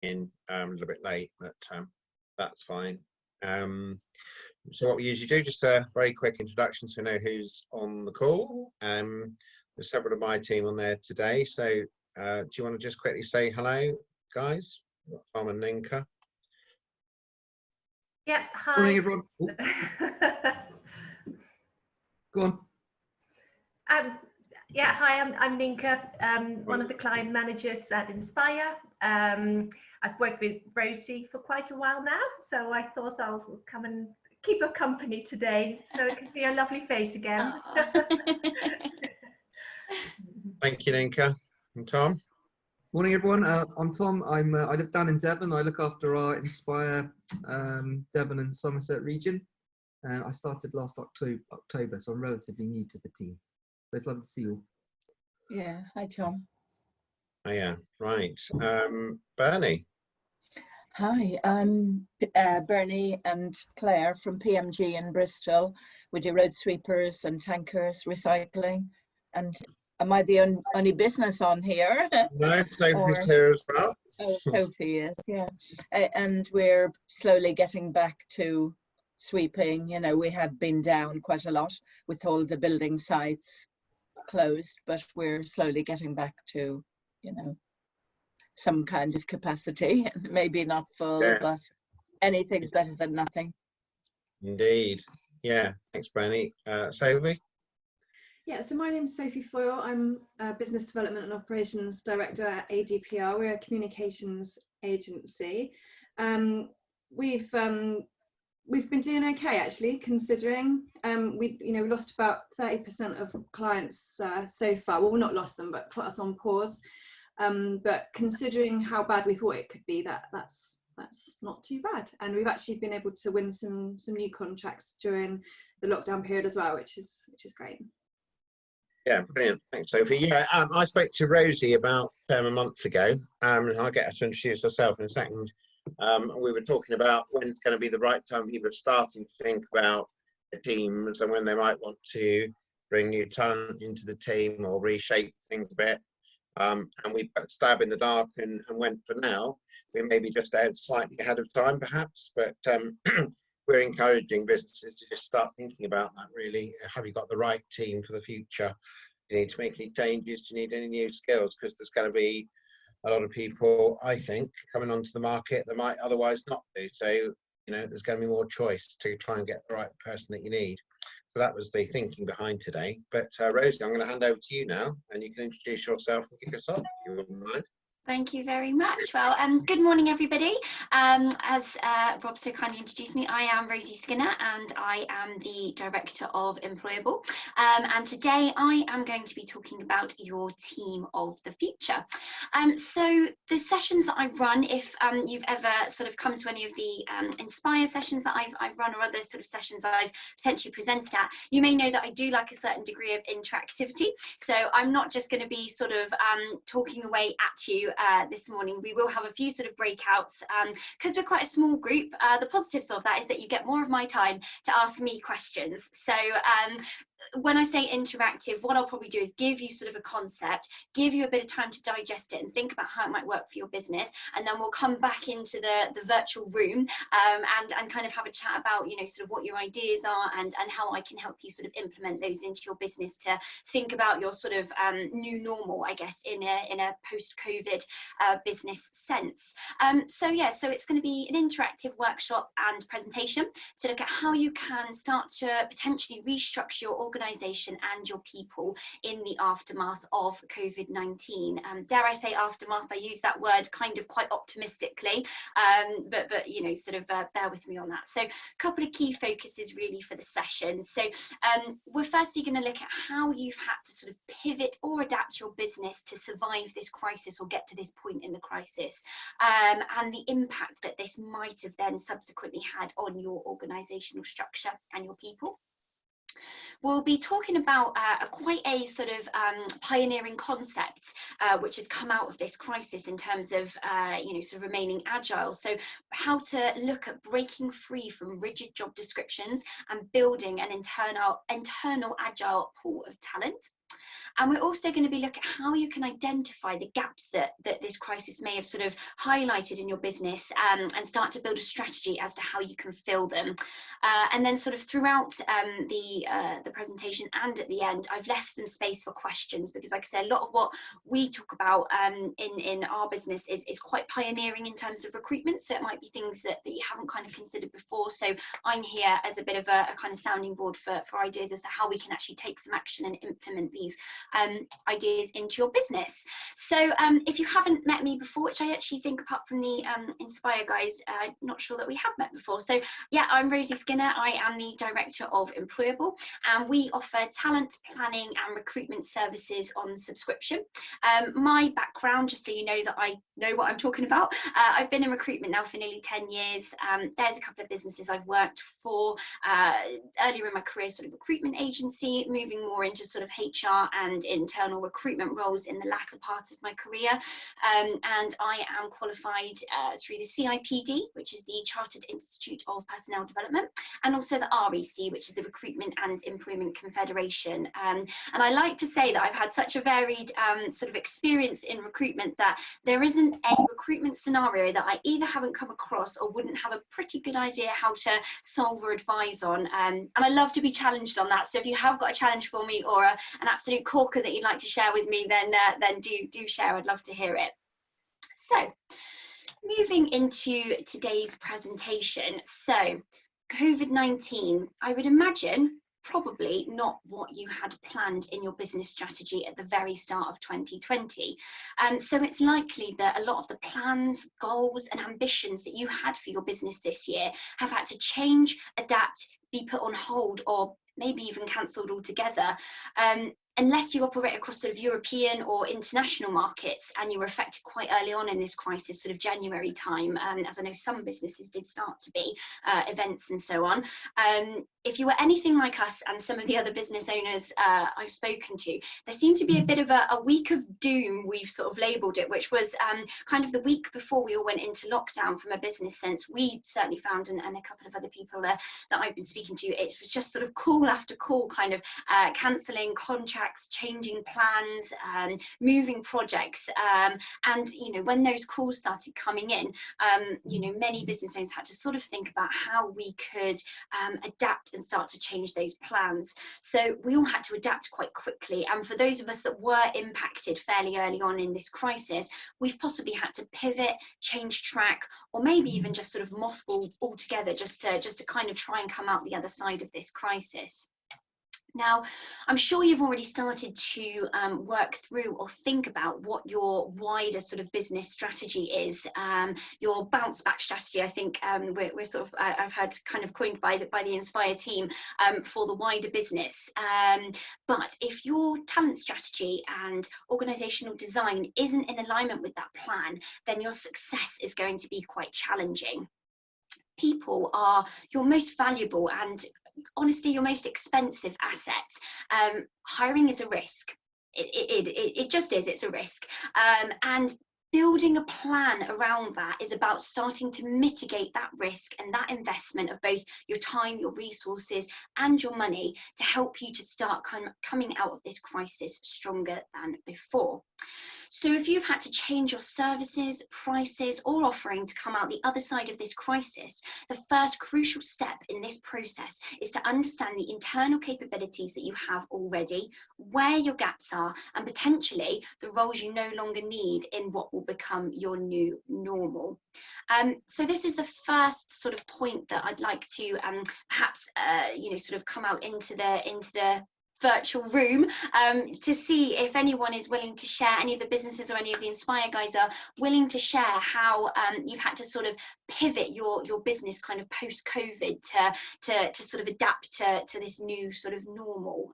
in a little bit late, but that's fine. So what we usually do, just a very quick introduction so we know who's on the call. There's several of my team on there today, so do you want to just quickly say hello, guys? Tom and Ninka. Yeah, hi. Morning, everyone. Oh. Go on. Yeah, hi, I'm Ninka, one of the client managers at Inspire. I've worked with Rosie for quite a while now, so I thought I'll come and keep her company today so I can see her lovely face again. Thank you, Ninka. And Tom? Morning, everyone. I'm Tom. I live down in Devon. I look after our Inspire Devon and Somerset region. And I started last October, so I'm relatively new to the team. But it's lovely to see you all. Yeah, hi Tom. Oh yeah, right. Bernie. Hi, I'm Bernie and Claire from PMG in Bristol. We do road sweepers and tankers, recycling. And am I the only business on here? No, Sophie's here as well. Oh, Sophie is, yeah. And we're slowly getting back to sweeping. You know, we had been down quite a lot with all the building sites closed, but we're slowly getting back to, you know, some kind of capacity. Maybe not full, Yeah. but anything's better than nothing. Indeed. Yeah, thanks, Bernie. Sophie? Yeah, so my name is Sophie Foyle. I'm a Business Development and Operations Director at ADPR. We're a communications agency. We've been doing okay, actually, considering we lost about 30% of clients so far. Well, not lost them, but put us on pause. But considering how bad we thought it could be, that's not too bad. And we've actually been able to win some new contracts during the lockdown period as well, which is great. Yeah, brilliant. Thanks, Sophie. Yeah, I spoke to Rosie about a month ago, and I'll get her to introduce herself in a second. We were talking about when it's going to be the right time people are starting to think about the teams and when they might want to bring new talent into the team or reshape things a bit. And we put a stab in the dark and went for now. We maybe just slightly ahead of time, perhaps, but we're encouraging businesses to just start thinking about that, really. Have you got the right team for the future? Do you need to make any changes? Do you need any new skills? Because there's going to be a lot of people, I think, coming onto the market that might otherwise not do. So, you know, there's going to be more choice to try and get the right person that you need. So that was the thinking behind today. But Rosie, I'm going to hand over to you now, and you can introduce yourself and kick us off, if you wouldn't mind. Thank you very much. Well, good morning, everybody. As Rob so kindly introduced me, I am Rosie Skinner and I am the Director of Mployable. And today I am going to be talking about your team of the future. So the sessions that I run, if you've ever sort of come to any of the Inspire sessions that I've run or other sort of sessions I've potentially presented at, you may know that I do like a certain degree of interactivity. So I'm not just going to be sort of talking away at you this morning. We will have a few sort of breakouts because we're quite a small group. The positives of that is that you get more of my time to ask me questions. So when I say interactive, what I'll probably do is give you sort of a concept, give you a bit of time to digest it and think about how it might work for your business, and then we'll come back into the virtual room and kind of have a chat about, you know, sort of what your ideas are and how I can help you sort of implement those into your business to think about your sort of new normal, I guess, in a post-COVID business sense. So yeah, so it's going to be an interactive workshop and presentation to look at how you can start to potentially restructure your organization and your people in the aftermath of COVID-19. Dare I say aftermath? I use that word kind of quite optimistically, but you know, sort of bear with me on that. So a couple of key focuses really for the session. So we're firstly going to look at how you've had to sort of pivot or adapt your business to survive this crisis or get to this point in the crisis, and the impact that this might have then subsequently had on your organizational structure and your people. we'll be talking about quite a sort of pioneering concept which has come out of this crisis in terms of sort of remaining agile. So how to look at breaking free from rigid job descriptions and building an internal agile pool of talent. And we're also going to be looking at how you can identify the gaps that this crisis may have sort of highlighted in your business, and start to build a strategy as to how you can fill them. And then sort of throughout the presentation and at the end, I've left some space for questions, because like I said, a lot of what we talk about in our business is quite pioneering in terms of recruitment. So it might be things that you haven't kind of considered before. So I'm here as a bit of a kind of sounding board for ideas as to how we can actually take some action and implement these ideas into your business. So if you haven't met me before, which I actually think apart from the Inspire guys, I'm not sure that we have met before. So yeah, I'm Rosie Skinner. I am the director of Mployable, and we offer talent planning and recruitment services on subscription. My background, just so you know that I know what I'm talking about, I've been in recruitment now for nearly 10 years. There's a couple of businesses I've worked for earlier in my career, sort of recruitment agency, moving more into sort of HR and internal recruitment roles in the latter part of my career. And I am qualified through the CIPD, which is the Chartered Institute of Personnel Development, and also the REC, which is the Recruitment and Employment Confederation. And I like to say that I've had such a varied sort of experience in recruitment that there isn't a recruitment scenario that I either haven't come across or wouldn't have a pretty good idea how to solve or advise on. And I love to be challenged on that. So if you have got a challenge for me, or an absolute corker that you'd like to share with me, then do share. I'd love to hear it. So moving into today's presentation. So COVID-19, I would imagine probably not what you had planned in your business strategy at the very start of 2020. So it's likely that a lot of the plans, goals and ambitions that you had for your business this year have had to change, adapt, be put on hold, or maybe even cancelled altogether. Unless you operate across sort of European or international markets, and you were affected quite early on in this crisis, sort of January time, as I know some businesses did start to be, events and so on. If you were anything like us and some of the other business owners I've spoken to, there seemed to be a bit of a week of doom, we've sort of labelled it, which was kind of the week before we all went into lockdown. From a business sense, we certainly found, and a couple of other people that I've been speaking to, it was just sort of call after call, kind of cancelling contracts, changing plans, moving projects, and when those calls started coming in, many business owners had to sort of think about how we could adapt and start to change those plans. So we all had to adapt quite quickly, and for those of us that were impacted fairly early on in this crisis, we've possibly had to pivot, change track, or maybe even just sort of mothball altogether, just to kind of try and come out the other side of this crisis. Now, I'm sure you've already started to work through or think about what your wider sort of business strategy is, your bounce back strategy. I think we're sort of, I've had kind of coined by the Inspire team for the wider business. But if your talent strategy and organizational design isn't in alignment with that plan, then your success is going to be quite challenging. People are your most valuable and honestly your most expensive asset. Hiring is a risk. It just is. It's a risk, and building a plan around that is about starting to mitigate that risk and that investment of both your time, your resources and your money to help you to start coming out of this crisis stronger than before. So if you've had to change your services, prices or offering to come out the other side of this crisis, the first crucial step in this process is to understand the internal capabilities that you have already, where your gaps are, and potentially the roles you no longer need in what will become your new normal. So this is the first sort of point that I'd like to perhaps sort of come out into the virtual room to see if anyone is willing to share, any of the businesses or any of the Inspire guys are willing to share how you've had to sort of pivot your business kind of post-COVID to sort of adapt to this new sort of normal.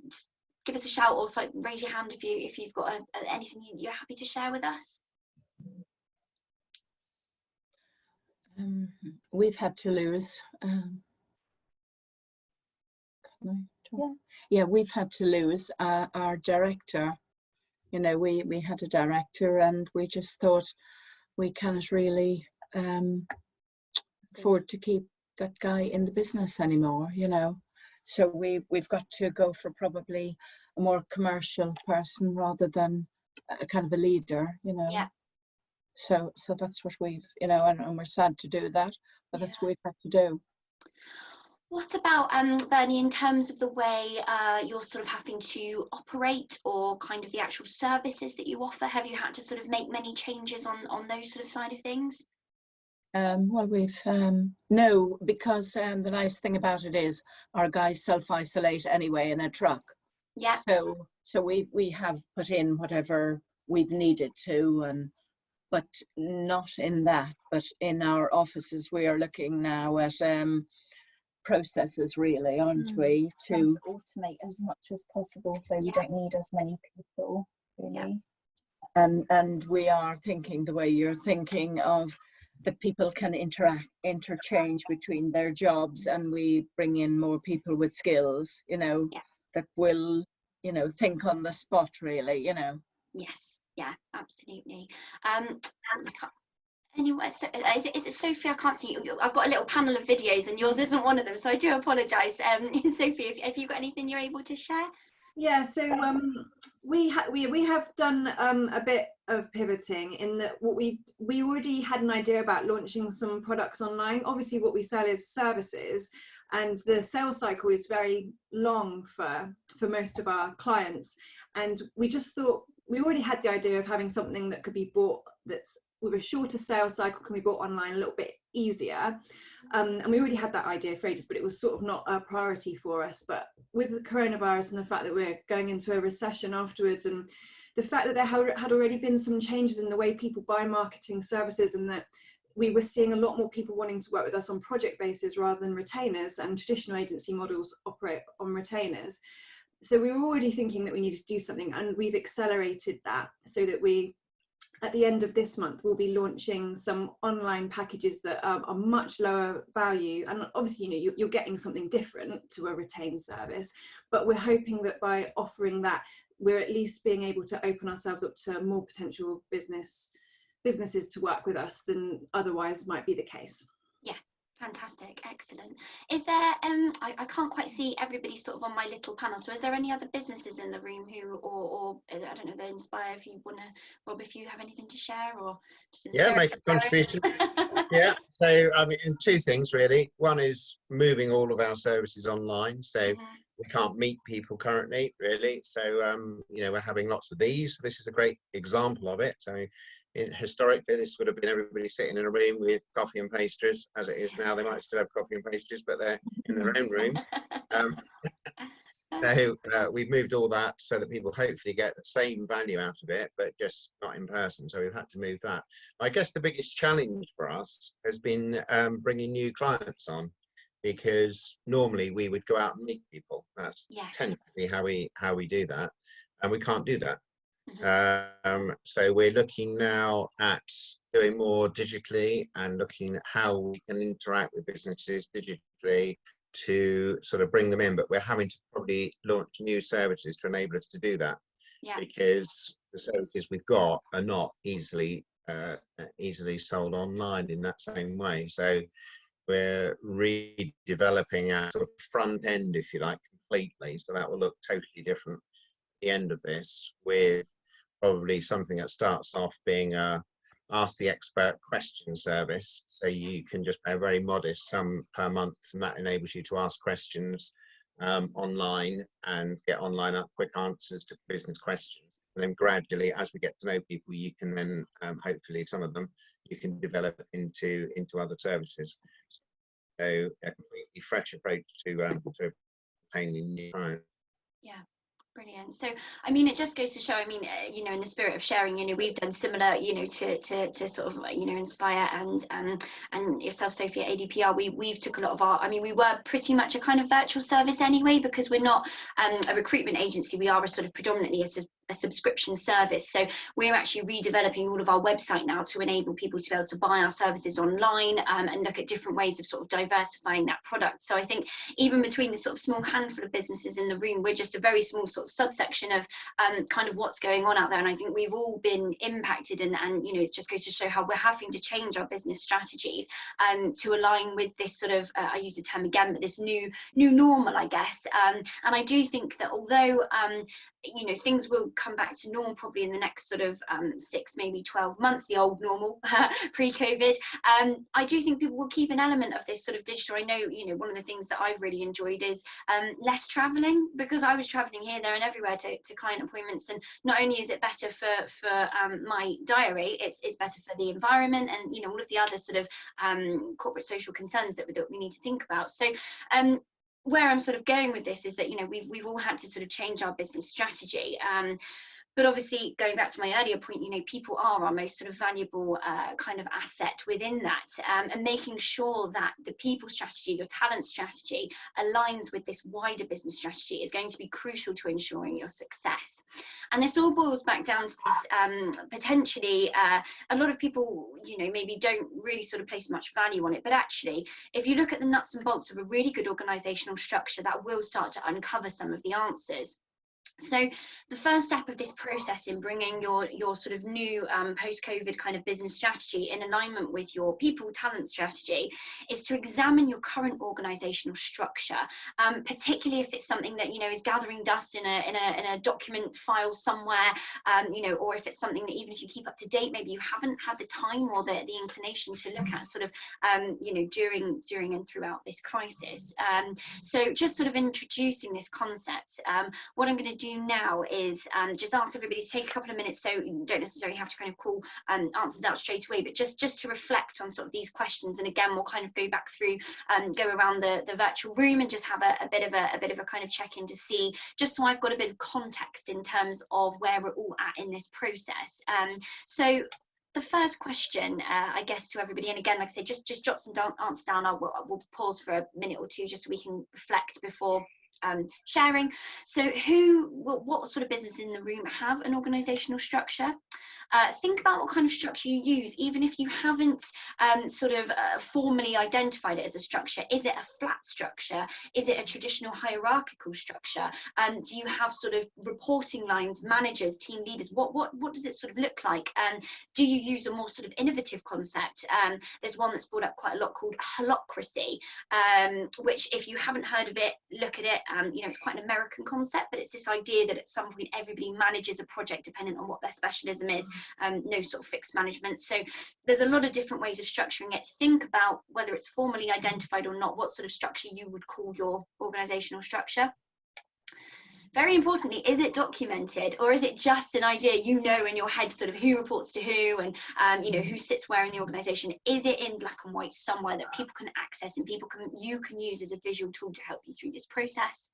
Just give us a shout, or raise your hand if you've got anything you're happy to share with us. We've had to lose Yeah, we've had to lose our director. You know, we had a director, and we just thought we cannot really afford to keep that guy in the business anymore, you know. So we've got to go for probably a more commercial person rather than a kind of a leader, you know. Yeah. So that's what we've, you know, and we're sad to do that, but that's what we've had to do. What about, Bernie, in terms of the way you're sort of having to operate, or kind of the actual services that you offer? Have you had to sort of make many changes on those sort of side of things? Well, we've no, because the nice thing about it is our guys self-isolate anyway in a truck. Yeah. So we have put in whatever we've needed to, but not in that. But in our offices, we are looking now at processes, really, aren't we? To automate as much as possible, so we don't need as many people, really. And we are thinking the way you're thinking of, that people can interchange between their jobs, and we bring in more people with skills, you know, that will, you know, think on the spot, really, you know. Yes, yeah, absolutely. Anyway, so, is it Sophie? I can't see you. I've got a little panel of videos, and yours isn't one of them, so I do apologise. Sophie, have you got anything you're able to share? Yeah, so we have done a bit of pivoting in that we already had an idea about launching some products online. Obviously, what we sell is services, and the sales cycle is very long for most of our clients. And we just thought, we already had the idea of having something that could be bought, that's with a shorter sales cycle, can be bought online a little bit easier. And we already had that idea for ages, but it was sort of not a priority for us. But with the coronavirus and the fact that we're going into a recession afterwards, and the fact that there had already been some changes in the way people buy marketing services, and that we were seeing a lot more people wanting to work with us on project basis rather than retainers, and traditional agency models operate on retainers. So we were already thinking that we needed to do something, and we've accelerated that so that we, at the end of this month, we'll be launching some online packages that are much lower value. And obviously, you know, you're getting something different to a retained service, but we're hoping that by offering that, we're at least being able to open ourselves up to more potential businesses to work with us than otherwise might be the case. Yeah. Fantastic, excellent. Is there, I can't quite see everybody sort of on my little panel, so is there any other businesses in the room who, or I don't know, they inspire, if you want to, Rob, if you have anything to share, or just make a contribution. Yeah, so I mean, two things really. One is moving all of our services online, so we can't meet people currently, really. So, you know, we're having lots of these. This is a great example of it. So, historically, this would have been everybody sitting in a room with coffee and pastries. As it is now, they might still have coffee and pastries, but they're in their own rooms. So we've moved all that so that people hopefully get the same value out of it, but just not in person. So we've had to move that. I guess the biggest challenge for us has been bringing new clients on, because normally we would go out and meet people. That's tends to be how we do that, and we can't do that. So we're looking now at doing more digitally, and looking at how we can interact with businesses digitally to sort of bring them in, but we're having to probably launch new services to enable us to do that, because the services we've got are not easily sold online in that same way. So we're redeveloping our sort of front end, if you like, completely, so that will look totally different at the end of this, with probably something that starts off being a Ask the Expert question service. So you can just pay a very modest sum per month, and that enables you to ask questions online and get online quick answers to business questions. And then gradually, as we get to know people, you can then hopefully some of them you can develop into other services. So a completely fresh approach to obtaining new clients. Yeah. Brilliant. So, I mean, it just goes to show, I mean, you know, in the spirit of sharing, you know, we've done similar, you know, to sort of, you know, Inspire and yourself, Sophie, at ADPR, we've took a lot of our, I mean, we were pretty much a kind of virtual service anyway, because we're not a recruitment agency. We are a sort of predominantly a a subscription service. So we're actually redeveloping all of our website now to enable people to be able to buy our services online, and look at different ways of sort of diversifying that product. So I think even between the sort of small handful of businesses in the room, we're just a very small sort of subsection of kind of what's going on out there. And I think we've all been impacted, and you know, it just goes to show how we're having to change our business strategies to align with this sort of, I use the term again, but this new normal, I guess. And I do think that although you know, things will come back to normal probably in the next sort of 6, maybe 12 months, the old normal pre-COVID, I do think people will keep an element of this sort of digital. I know, you know, one of the things that I've really enjoyed is less traveling, because I was traveling here, there and everywhere to client appointments, and not only is it better for my diary, it's better for the environment and, you know, all of the other sort of corporate social concerns that we need to think about. So where I'm sort of going with this is that, you know, we've all had to sort of change our business strategy. But obviously, going back to my earlier point, you know, people are our most sort of valuable kind of asset within that, and making sure that the people strategy, your talent strategy, aligns with this wider business strategy is going to be crucial to ensuring your success. And this all boils back down to this, potentially, a lot of people, you know, maybe don't really sort of place much value on it, but actually, if you look at the nuts and bolts of a really good organizational structure, that will start to uncover some of the answers. So the first step of this process in bringing your sort of new post-COVID kind of business strategy in alignment with your people talent strategy is to examine your current organizational structure, particularly if it's something that, you know, is gathering dust in a document file somewhere, you know, or if it's something that even if you keep up to date, maybe you haven't had the time or the inclination to look at sort of, you know, during and throughout this crisis. So just sort of introducing this concept, what I'm going to do now is just ask everybody to take a couple of minutes, so you don't necessarily have to kind of call answers out straight away, but just to reflect on sort of these questions. And again, we'll kind of go back through, go around the virtual room and just have a bit of a kind of check-in to see, just so I've got a bit of context in terms of where we're all at in this process. So the first question, I guess, to everybody, and again, like I say, just jot some answers down. We'll pause for a minute or two just so we can reflect before sharing. So what sort of business in the room have an organizational structure? Think about what kind of structure you use, even if you haven't sort of formally identified it as a structure. Is it a flat structure? Is it a traditional hierarchical structure? Do you have sort of reporting lines, managers, team leaders? What does it sort of look like? Do you use a more sort of innovative concept? There's one that's brought up quite a lot called holacracy, which, if you haven't heard of it, look at it. You know, it's quite an American concept, but it's this idea that at some point everybody manages a project dependent on what their specialism is, no sort of fixed management. So there's a lot of different ways of structuring it. Think about whether it's formally identified or not, what sort of structure you would call your organizational structure. Very importantly, is it documented, or is it just an idea, you know, in your head, sort of who reports to who and, you know, who sits where in the organization? Is it in black and white somewhere that people can access and you can use as a visual tool to help you through this process?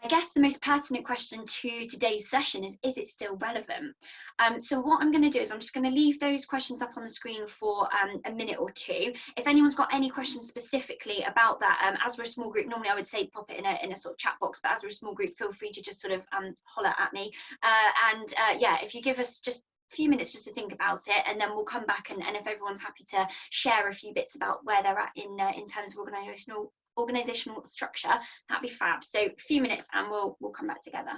I guess the most pertinent question to today's session is it still relevant? So what I'm going to do is I'm just going to leave those questions up on the screen for a minute or two. If anyone's got any questions specifically about that, as we're a small group, normally I would say pop it in a sort of chat box, but as we're a small group, feel free to just sort of holler at me. Yeah, if you give us just a few minutes just to think about it, and then we'll come back, and if everyone's happy to share a few bits about where they're at in terms of organizational structure, that'd be fab. So a few minutes and we'll come back together.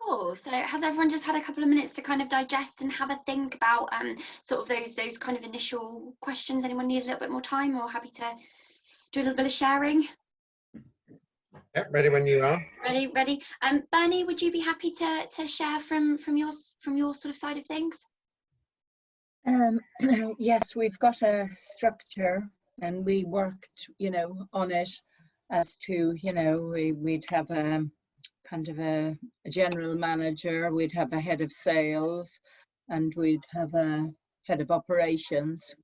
Cool. So has everyone just had a couple of minutes to kind of digest and have a think about sort of those kind of initial questions? Anyone need a little bit more time, or happy to do a little bit of sharing? Yep, ready when you are. Ready. Bernie, would you be happy to share from your sort of side of things? Yes, we've got a structure, and we worked, on it as to, we'd have a kind of a general manager, we'd have a head of sales, and we'd have a head of operations.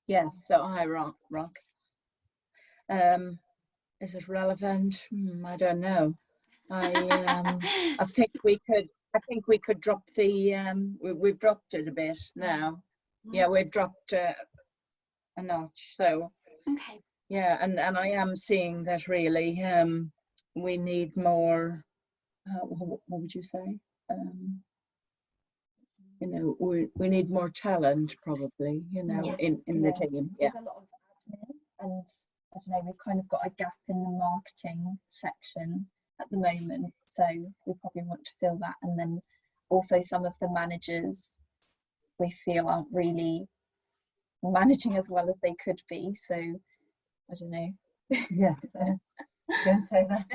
Yes, so hierarchy. Is it relevant? I don't know. I think we could drop the we've dropped it a bit now. Yeah, we've dropped a notch. So Okay. yeah, and I am seeing that really we need more. What would you say? We need more talent, probably. In the team. Yeah. There's a lot of admin, and I don't know, we've kind of got a gap in the marketing section at the moment, so we probably want to fill that. And then also some of the managers we feel aren't really managing as well as they could be, so I don't know. Yeah. Don't say that.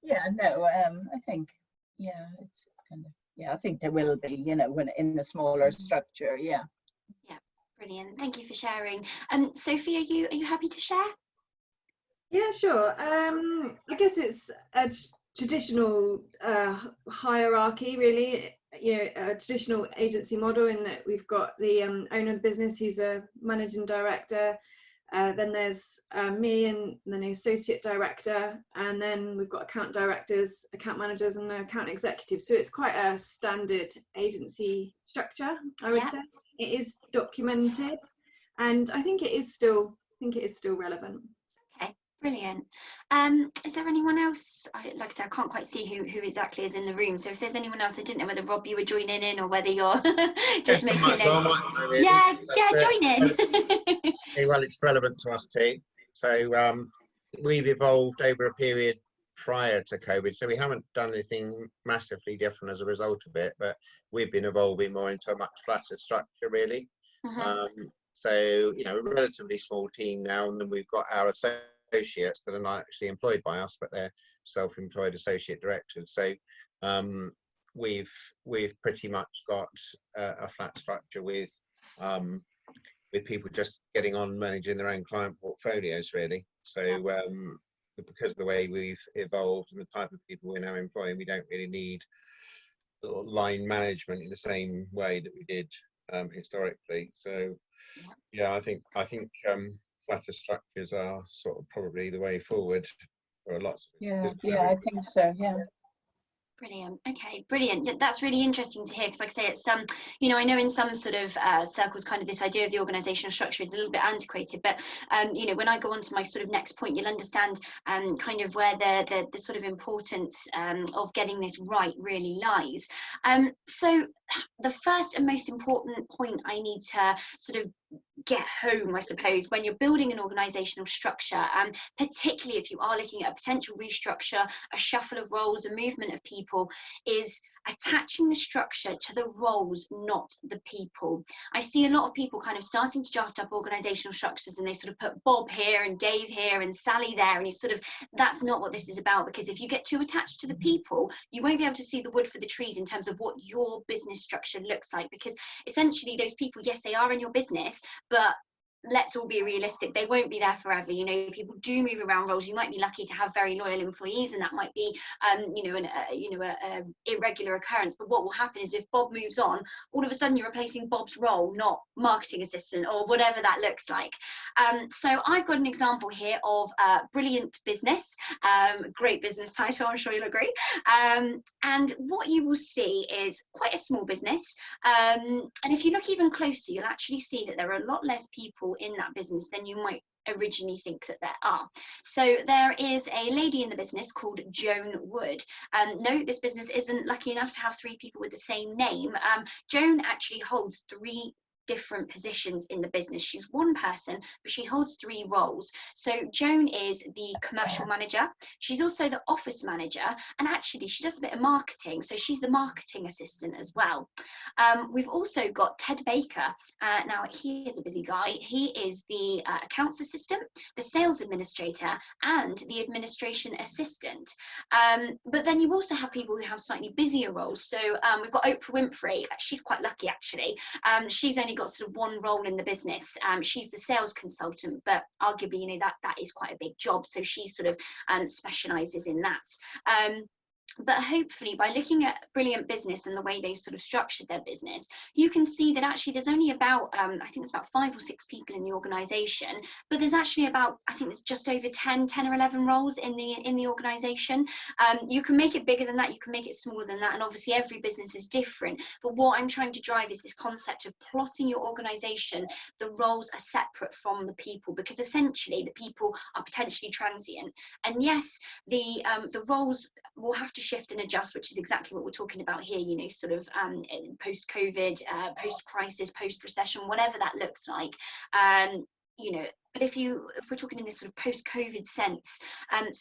Yeah, no, I think, yeah, it's kind of, yeah, I think there will be, when in the smaller structure. Yeah. Yeah, brilliant. Thank you for sharing. Sophie, are you happy to share? Yeah, sure. I guess it's a traditional hierarchy, really. A traditional agency model, in that we've got the owner of the business, who's a managing director. Then there's me, and then the associate director, and then we've got account directors, account managers, and account executives. So it's quite a standard agency structure, I would say. It is documented, and I think it is still relevant. Okay, brilliant. Is there anyone else? Like I said, I can't quite see who exactly is in the room. So if there's anyone else, I didn't know whether Rob, you were joining in, or whether you're just making notes. Yeah, join in. Well, it's relevant to us too. So we've evolved over a period prior to COVID, so we haven't done anything massively different as a result of it, but we've been evolving more into a much flatter structure, really. So, a relatively small team now, and then we've got our associates that are not actually employed by us, but they're self-employed associate directors. So we've pretty much got a flat structure with people just getting on managing their own client portfolios, really. So because of the way we've evolved and the type of people we're now employing, we don't really need line management in the same way that we did historically. So yeah, I think flatter structures are sort of probably the way forward for lots of I think so. Yeah. Brilliant. Okay, brilliant. That's really interesting to hear, because like I say, it's I know in some sort of circles, kind of this idea of the organizational structure is a little bit antiquated, but when I go on to my sort of next point, you'll understand kind of where the sort of importance of getting this right really lies. So the first and most important point I need to sort of get home, I suppose, when you're building an organizational structure, particularly if you are looking at a potential restructure, a shuffle of roles, a movement of people, is attaching the structure to the roles, not the people. I see a lot of people kind of starting to draft up organizational structures, and they sort of put Bob here and Dave here and Sally there, and that's not what this is about, because if you get too attached to the people, you won't be able to see the wood for the trees in terms of what your business structure looks like, because essentially those people, yes, they are in your business, but let's all be realistic, they won't be there forever. People do move around roles. You might be lucky to have very loyal employees, and that might be an irregular occurrence, but what will happen is if Bob moves on, all of a sudden you're replacing Bob's role, not marketing assistant or whatever that looks like. So I've got an example here of brilliant business, great business title, I'm sure you'll agree, and what you will see is quite a small business, and if you look even closer, you'll actually see that there are a lot less people in that business than you might originally think that there are. So there is a lady in the business called Joan Wood. No, this business isn't lucky enough to have 3 people with the same name. Joan actually holds 3 different positions in the business. She's one person, but she holds 3 roles. So Joan is the commercial manager. She's also the office manager, and actually she does a bit of marketing. So she's the marketing assistant as well. We've also got Ted Baker. Now he is a busy guy. He is the accounts assistant, the sales administrator, and the administration assistant. But then you also have people who have slightly busier roles. So we've got Oprah Winfrey. She's quite lucky actually. She's only got sort of one role in the business. She's the sales consultant, but arguably, you know, that is quite a big job. So she sort of specializes in that. But hopefully by looking at Brilliant Business and the way they sort of structured their business, you can see that actually there's only about, I think there's about 5 or 6 people in the organization, but there's actually about, I think it's just over 10 or 11 roles in the organization. You can make it bigger than that, you can make it smaller than that, and obviously every business is different. But what I'm trying to drive is this concept of plotting your organization. The roles are separate from the people, because essentially the people are potentially transient. And yes, the roles will have to shift and adjust, which is exactly what we're talking about here, you know, sort of post-COVID, post-crisis, post-recession, whatever that looks like. You know, but if we're talking in this sort of post-COVID sense,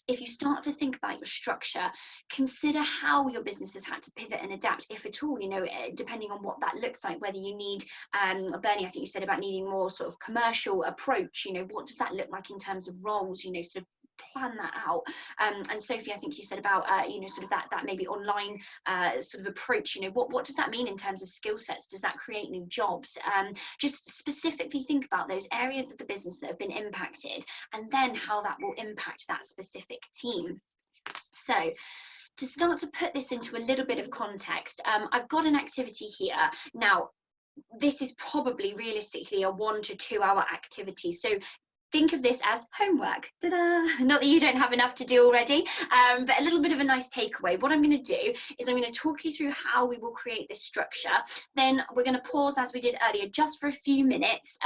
if you start to think about your structure, consider how your business has had to pivot and adapt, if at all, you know, depending on what that looks like, whether you need, Bernie, I think you said about needing more sort of commercial approach, you know, what does that look like in terms of roles, you know, sort of plan that out. And Sophie, I think you said about you know, sort of that maybe online sort of approach, you know, what does that mean in terms of skill sets? Does that create new jobs? Just specifically think about those areas of the business that have been impacted, and then how that will impact that specific team. So to start to put this into a little bit of context, I've got an activity here. Now, this is probably realistically a 1 to 2 hour activity. So think of this as homework. Ta-da! Not that you don't have enough to do already, but a little bit of a nice takeaway. What I'm going to do is I'm going to talk you through how we will create this structure. Then we're going to pause, as we did earlier, just for a few minutes,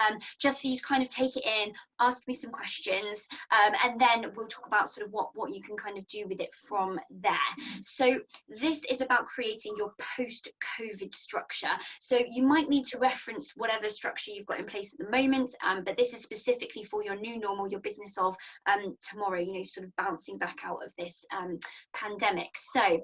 just for you to kind of take it in, ask me some questions, and then we'll talk about sort of what you can kind of do with it from there. So this is about creating your post-COVID structure. So you might need to reference whatever structure you've got in place at the moment, but this is specifically for your new normal, your business of tomorrow, you know, sort of bouncing back out of this pandemic. So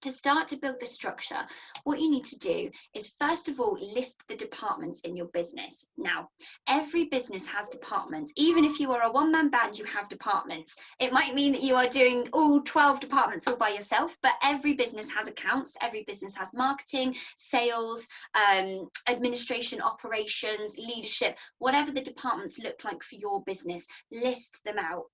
to start to build the structure, what you need to do is first of all list the departments in your business. Now, every business has departments. Even if you are a one-man band, you have departments. It might mean that you are doing all 12 departments all by yourself, but every business has accounts, every business has marketing, sales, administration, operations, leadership, whatever the departments look like for your business, list them out.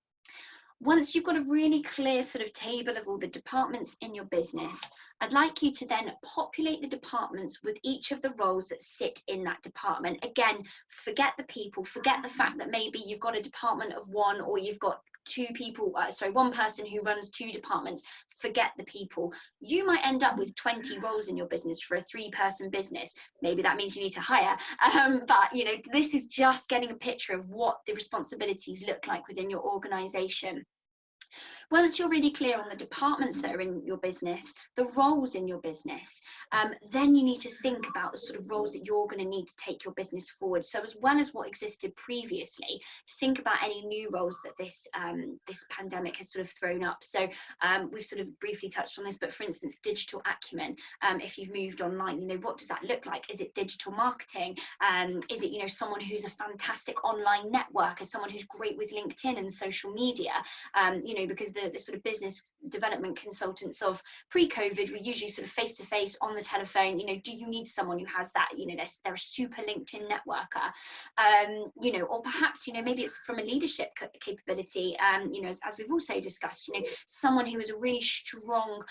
Once you've got a really clear sort of table of all the departments in your business, I'd like you to then populate the departments with each of the roles that sit in that department. Again, forget the people, forget the fact that maybe you've got a department of 1, or you've got 2 people, one person who runs 2 departments. Forget the people. You might end up with 20 roles in your business for a 3-person business. Maybe that means you need to hire, but you know, this is just getting a picture of what the responsibilities look like within your organization. Once you're really clear on the departments that are in your business, the roles in your business, then you need to think about the sort of roles that you're going to need to take your business forward. So as well as what existed previously, think about any new roles that this pandemic has sort of thrown up. So we've sort of briefly touched on this, but for instance, digital acumen. If you've moved online, you know, what does that look like? Is it digital marketing? Is it, you know, someone who's a fantastic online networker, someone who's great with LinkedIn and social media? You know, because the sort of business development consultants of pre-COVID were usually sort of face-to-face on the telephone. You know, do you need someone who has that? You know, they're a super LinkedIn networker. You know, or perhaps, you know, maybe it's from a leadership capability. You know, as we've also discussed, you know, someone who is a really strong,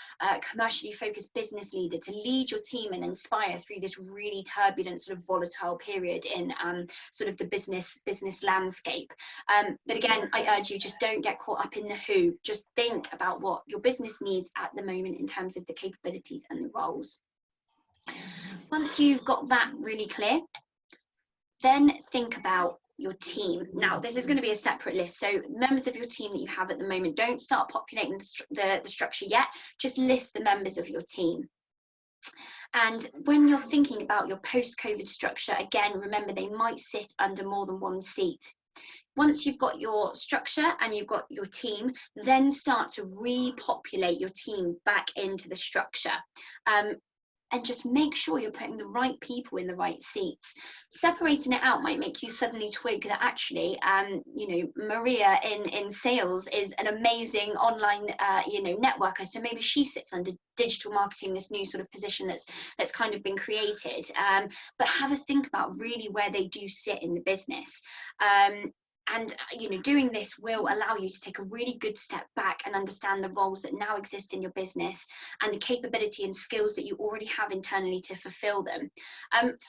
commercially focused business leader to lead your team and inspire through this really turbulent, sort of volatile period in sort of the business landscape. But again, I urge you, just don't get caught up in the who. Just think about what your business needs at the moment in terms of the capabilities and the roles. Once you've got that really clear, then think about your team. Now, this is going to be a separate list. So members of your team that you have at the moment, don't start populating the structure yet. Just list the members of your team. And when you're thinking about your post-COVID structure, again, remember they might sit under more than one seat. Once you've got your structure and you've got your team, then start to repopulate your team back into the structure. And just make sure you're putting the right people in the right seats. Separating it out might make you suddenly twig that actually, you know, Maria in sales is an amazing online, you know, networker. So maybe she sits under digital marketing, this new sort of position that's kind of been created. But have a think about really where they do sit in the business. And you know, doing this will allow you to take a really good step back and understand the roles that now exist in your business and the capability and skills that you already have internally to fulfill them.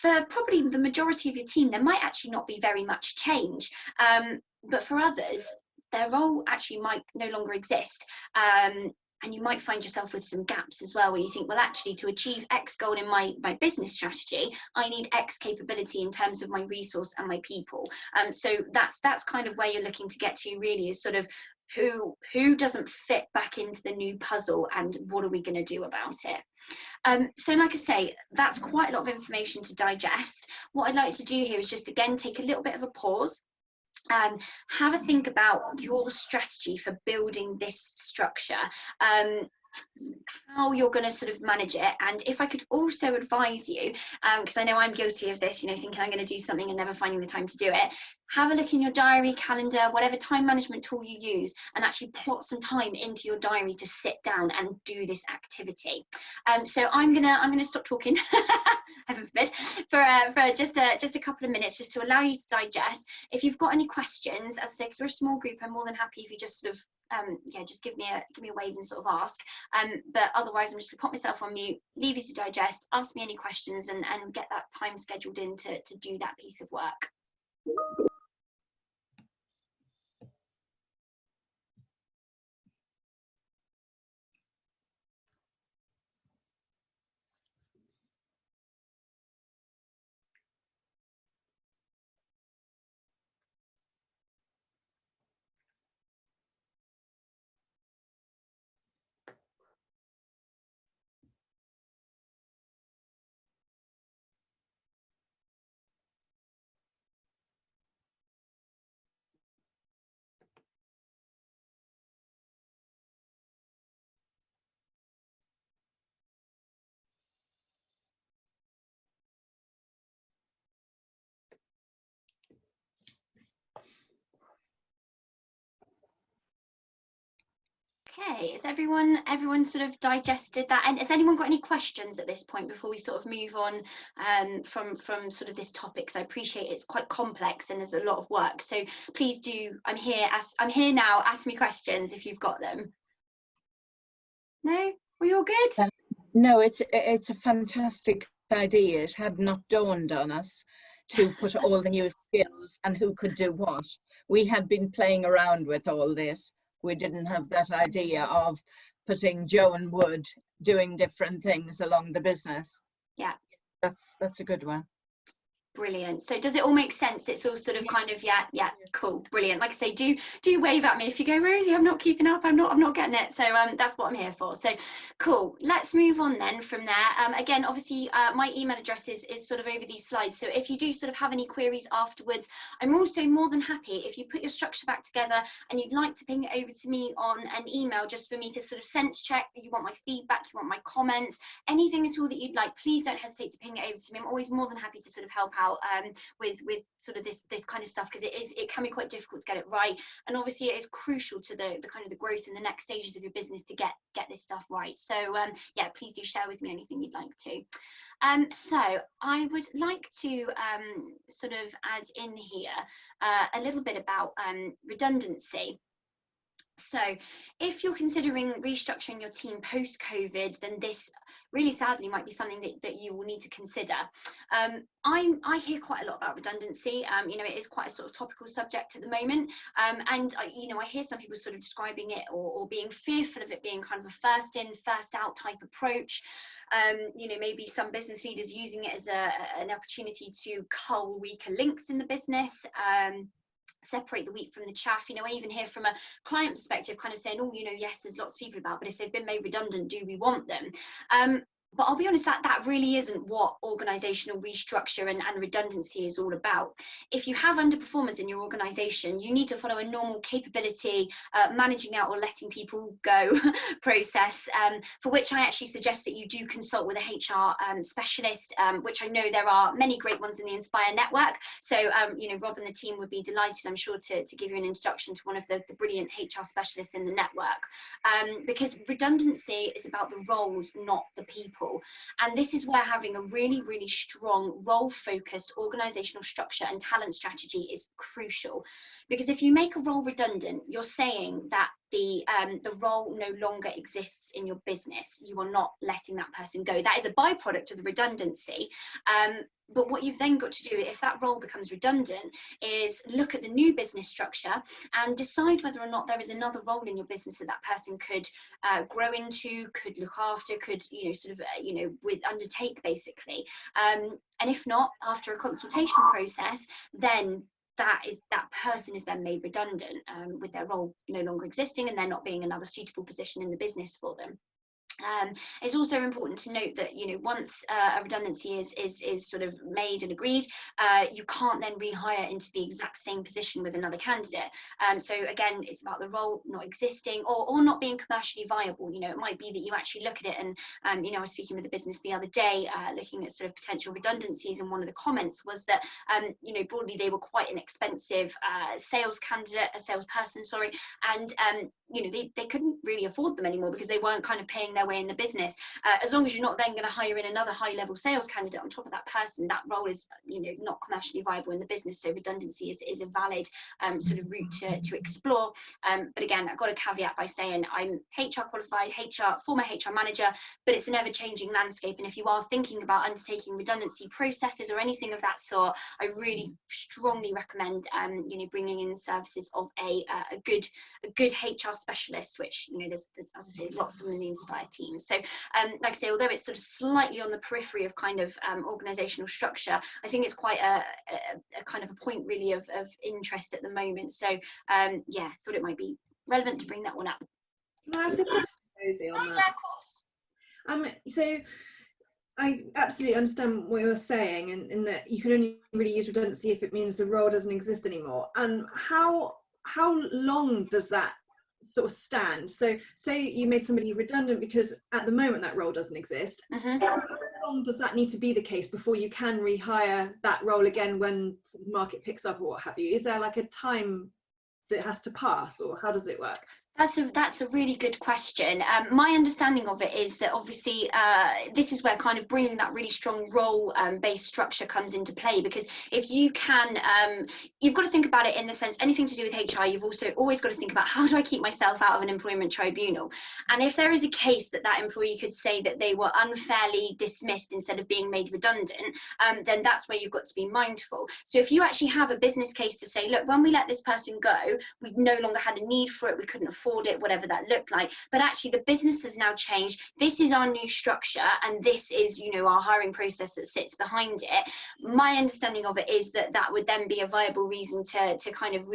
For probably the majority of your team, there might actually not be very much change, but for others, their role actually might no longer exist. And you might find yourself with some gaps as well, where you think, well, actually, to achieve X goal in my business strategy, I need X capability in terms of my resource and my people. So that's kind of where you're looking to get to, really, is sort of who doesn't fit back into the new puzzle, and what are we going to do about it? So like I say, that's quite a lot of information to digest. What I'd like to do here is just, again, take a little bit of a pause. Have a think about your strategy for building this structure, how you're going to sort of manage it. And if I could also advise you, because I know I'm guilty of this, you know, thinking I'm going to do something and never finding the time to do it, have a look in your diary, calendar, whatever time management tool you use, and actually plot some time into your diary to sit down and do this activity. So I'm gonna stop talking, heaven forbid, for just a couple of minutes, just to allow you to digest. If you've got any questions, as I say, because we're a small group, I'm more than happy if you just sort of yeah, just give me a wave and sort of ask. But otherwise, I'm just gonna pop myself on mute, leave you to digest, ask me any questions, and get that time scheduled in to do that piece of work. Okay, has everyone sort of digested that? And has anyone got any questions at this point before we sort of move on from sort of this topic? Because I appreciate it's quite complex and there's a lot of work. So please do, I'm here now, ask me questions if you've got them. No? We all good? No, it's a fantastic idea. It had not dawned on us to put all the new skills and who could do what. We had been playing around with all this. We didn't have that idea of putting Joe and Wood doing different things along the business. Yeah. That's a good one. Brilliant. So does it all make sense? It's all sort of kind of, yeah, cool, brilliant. Like I say, do wave at me if you go, Rosie, I'm not keeping up, I'm not getting it. So that's what I'm here for. So cool. Let's move on then from there. Again, obviously my email address is sort of over these slides. So if you do sort of have any queries afterwards, I'm also more than happy if you put your structure back together and you'd like to ping it over to me on an email, just for me to sort of sense check. You want my feedback, you want my comments, anything at all that you'd like, please don't hesitate to ping it over to me. I'm always more than happy to sort of help out with sort of this kind of stuff, because it can be quite difficult to get it right, and obviously it is crucial to the kind of the growth in the next stages of your business to get this stuff right. So yeah, please do share with me anything you'd like to. So I would like to sort of add in here a little bit about redundancy. So if you're considering restructuring your team post-COVID, then this really sadly might be something that you will need to consider. I hear quite a lot about redundancy. You know, it is quite a sort of topical subject at the moment. And you know, I hear some people sort of describing it or being fearful of it being kind of a first in, first out type approach. You know, maybe some business leaders using it as an opportunity to cull weaker links in the business. Separate the wheat from the chaff. You know, I even hear from a client perspective kind of saying, oh, you know, yes, there's lots of people about, but if they've been made redundant, do we want them? But I'll be honest, that really isn't what organisational restructure and redundancy is all about. If you have underperformers in your organisation, you need to follow a normal capability managing out or letting people go process, for which I actually suggest that you do consult with a HR specialist, which I know there are many great ones in the Inspire network. So, you know, Rob and the team would be delighted, I'm sure, to give you an introduction to one of the brilliant HR specialists in the network, because redundancy is about the roles, not the people. And this is where having a really, really strong role-focused organizational structure and talent strategy is crucial. Because if you make a role redundant, you're saying that the role no longer exists in your business. You are not letting that person go. That is a byproduct of the redundancy. But what you've then got to do, if that role becomes redundant, is look at the new business structure and decide whether or not there is another role in your business that that person could grow into, could look after, could, you know, sort of, you know, undertake basically. And if not, after a consultation process, then that person is then made redundant, with their role no longer existing and there not being another suitable position in the business for them. It's also important to note that, you know, once a redundancy is sort of made and agreed, you can't then rehire into the exact same position with another candidate. So again, it's about the role not existing or not being commercially viable. You know, it might be that you actually look at it and, you know, I was speaking with a business the other day, looking at sort of potential redundancies, and one of the comments was that, you know, broadly they were quite an expensive salesperson, sorry, and you know, they couldn't really afford them anymore because they weren't kind of paying their way in the business. As long as you're not then going to hire in another high level sales candidate on top of that person, that role is, you know, not commercially viable in the business. So redundancy is a valid sort of route to explore. But again, I've got a caveat by saying I'm HR qualified, former HR manager, but it's an ever changing landscape. And if you are thinking about undertaking redundancy processes or anything of that sort, I really strongly recommend, you know, bringing in the services of a good HR specialist, which, you know, there's as I say, lots of them in the Inspire team. So like I say, although it's sort of slightly on the periphery of kind of organizational structure, I think it's quite a kind of a point really of interest at the moment. So yeah, thought it might be relevant to bring that one up. Can I ask a question, Rosie, on that? Yeah, of course. So I absolutely understand what you're saying, in that you can only really use redundancy if it means the role doesn't exist anymore. And how long does that sort of stand? So say you made somebody redundant because at the moment that role doesn't exist. Mm-hmm. How long does that need to be the case before you can rehire that role again when the market picks up or what have you? Is there like a time that has to pass, or how does it work? That's a really good question. My understanding of it is that obviously this is where kind of bringing that really strong role-based structure comes into play, because if you can, you've got to think about it in the sense, anything to do with HR, you've also always got to think about, how do I keep myself out of an employment tribunal? And if there is a case that employee could say that they were unfairly dismissed instead of being made redundant, then that's where you've got to be mindful. So if you actually have a business case to say, look, when we let this person go, we no longer had a need for it, we couldn't afford it, whatever that looked like, but actually the business has now changed, this is our new structure, and this is, you know, our hiring process that sits behind it. My understanding of it is that would then be a viable reason to kind of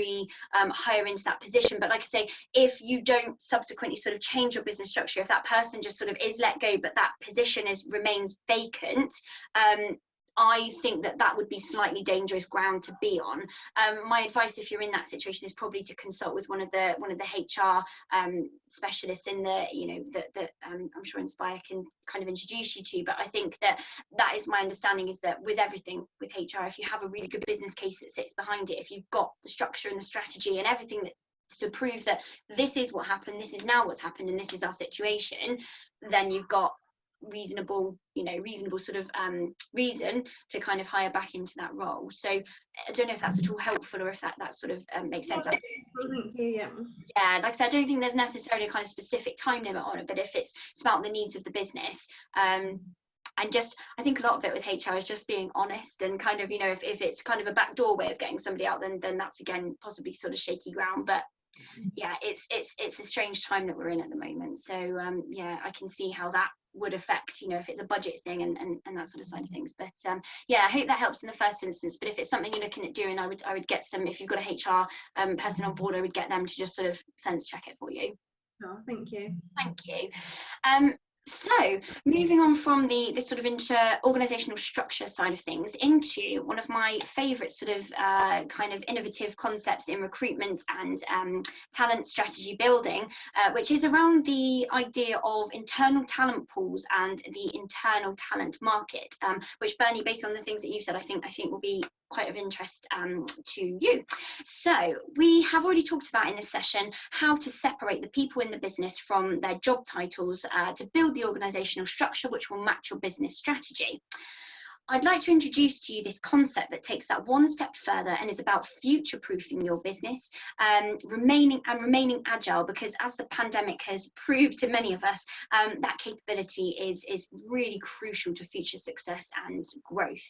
hire into that position. But like I say, if you don't subsequently sort of change your business structure, if that person just sort of is let go but that position remains vacant, I think that would be slightly dangerous ground to be on. My advice, if you're in that situation, is probably to consult with one of the HR specialists in the, you know, that I'm sure Inspire can kind of introduce you to. But I think that is my understanding, is that with everything with HR, if you have a really good business case that sits behind it, if you've got the structure and the strategy and everything to prove that this is what happened, this is now what's happened, and this is our situation, then you've got reasonable sort of reason to kind of hire back into that role. So I don't know if that's at all helpful, or if that sort of makes sense. Thank you. Yeah, like I said, I don't think there's necessarily a kind of specific time limit on it, but if it's about the needs of the business, and just, I think a lot of it with HR is just being honest, and kind of, you know, if it's kind of a backdoor way of getting somebody out, then that's again possibly sort of shaky ground. But yeah, it's a strange time that we're in at the moment. So yeah, I can see how that would affect, you know, if it's a budget thing and that sort of side of things. But yeah, I hope that helps in the first instance. But if it's something you're looking at doing, I would get some, if you've got a HR person on board, I would get them to just sort of sense check it for you. Oh, thank you. Thank you. So moving on from the sort of organizational structure side of things into one of my favorite sort of kind of innovative concepts in recruitment and talent strategy building, which is around the idea of internal talent pools and the internal talent market, which Bernie, based on the things that you said, I think will be quite of interest to you. So we have already talked about in this session how to separate the people in the business from their job titles to build the organizational structure which will match your business strategy. I'd like to introduce to you this concept that takes that one step further and is about future-proofing your business, remaining agile, because as the pandemic has proved to many of us, that capability is really crucial to future success and growth.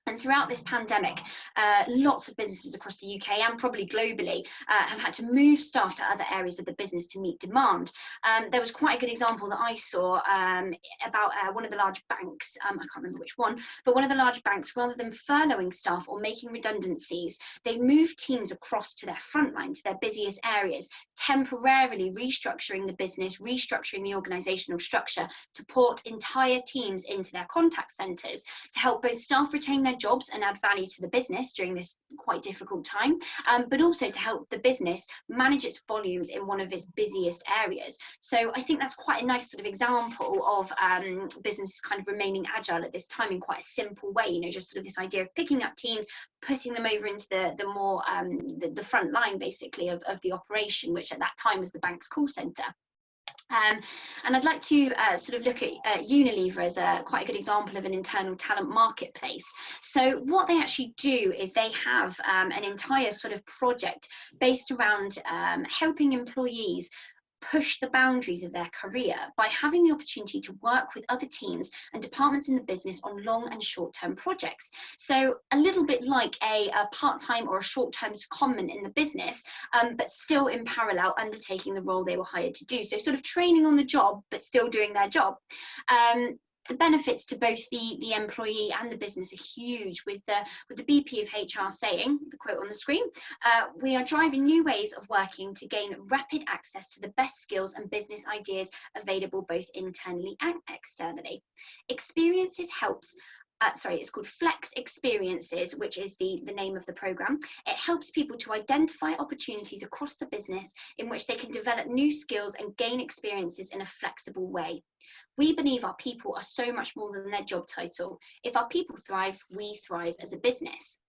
And throughout this pandemic, lots of businesses across the UK and probably globally have had to move staff to other areas of the business to meet demand. There was quite a good example that I saw about one of the large banks, I can't remember which one, but one of the large banks, rather than furloughing staff or making redundancies, they moved teams across to their frontline, to their busiest areas, temporarily restructuring the business, restructuring the organisational structure to port entire teams into their contact centres to help both staff retain their jobs and add value to the business during this quite difficult time, but also to help the business manage its volumes in one of its busiest areas. So I think that's quite a nice sort of example of businesses kind of remaining agile at this time in quite a simple way, you know, just sort of this idea of picking up teams, putting them over into the more the front line basically of the operation, which at that time was the bank's call centre. And I'd like to sort of look at Unilever as quite a good example of an internal talent marketplace. So what they actually do is they have an entire sort of project based around helping employees push the boundaries of their career by having the opportunity to work with other teams and departments in the business on long and short-term projects. So a little bit like a part-time or a short-term secondment in the business, but still in parallel undertaking the role they were hired to do. So sort of training on the job, but still doing their job. The benefits to both the employee and the business are huge, with the BP of HR saying, the quote on the screen, "We are driving new ways of working to gain rapid access to the best skills and business ideas available both internally and externally. Experiences helps." It's called Flex Experiences, which is the name of the program. It helps people to identify opportunities across the business in which they can develop new skills and gain experiences in a flexible way. We believe our people are so much more than their job title. If our people thrive, we thrive as a business.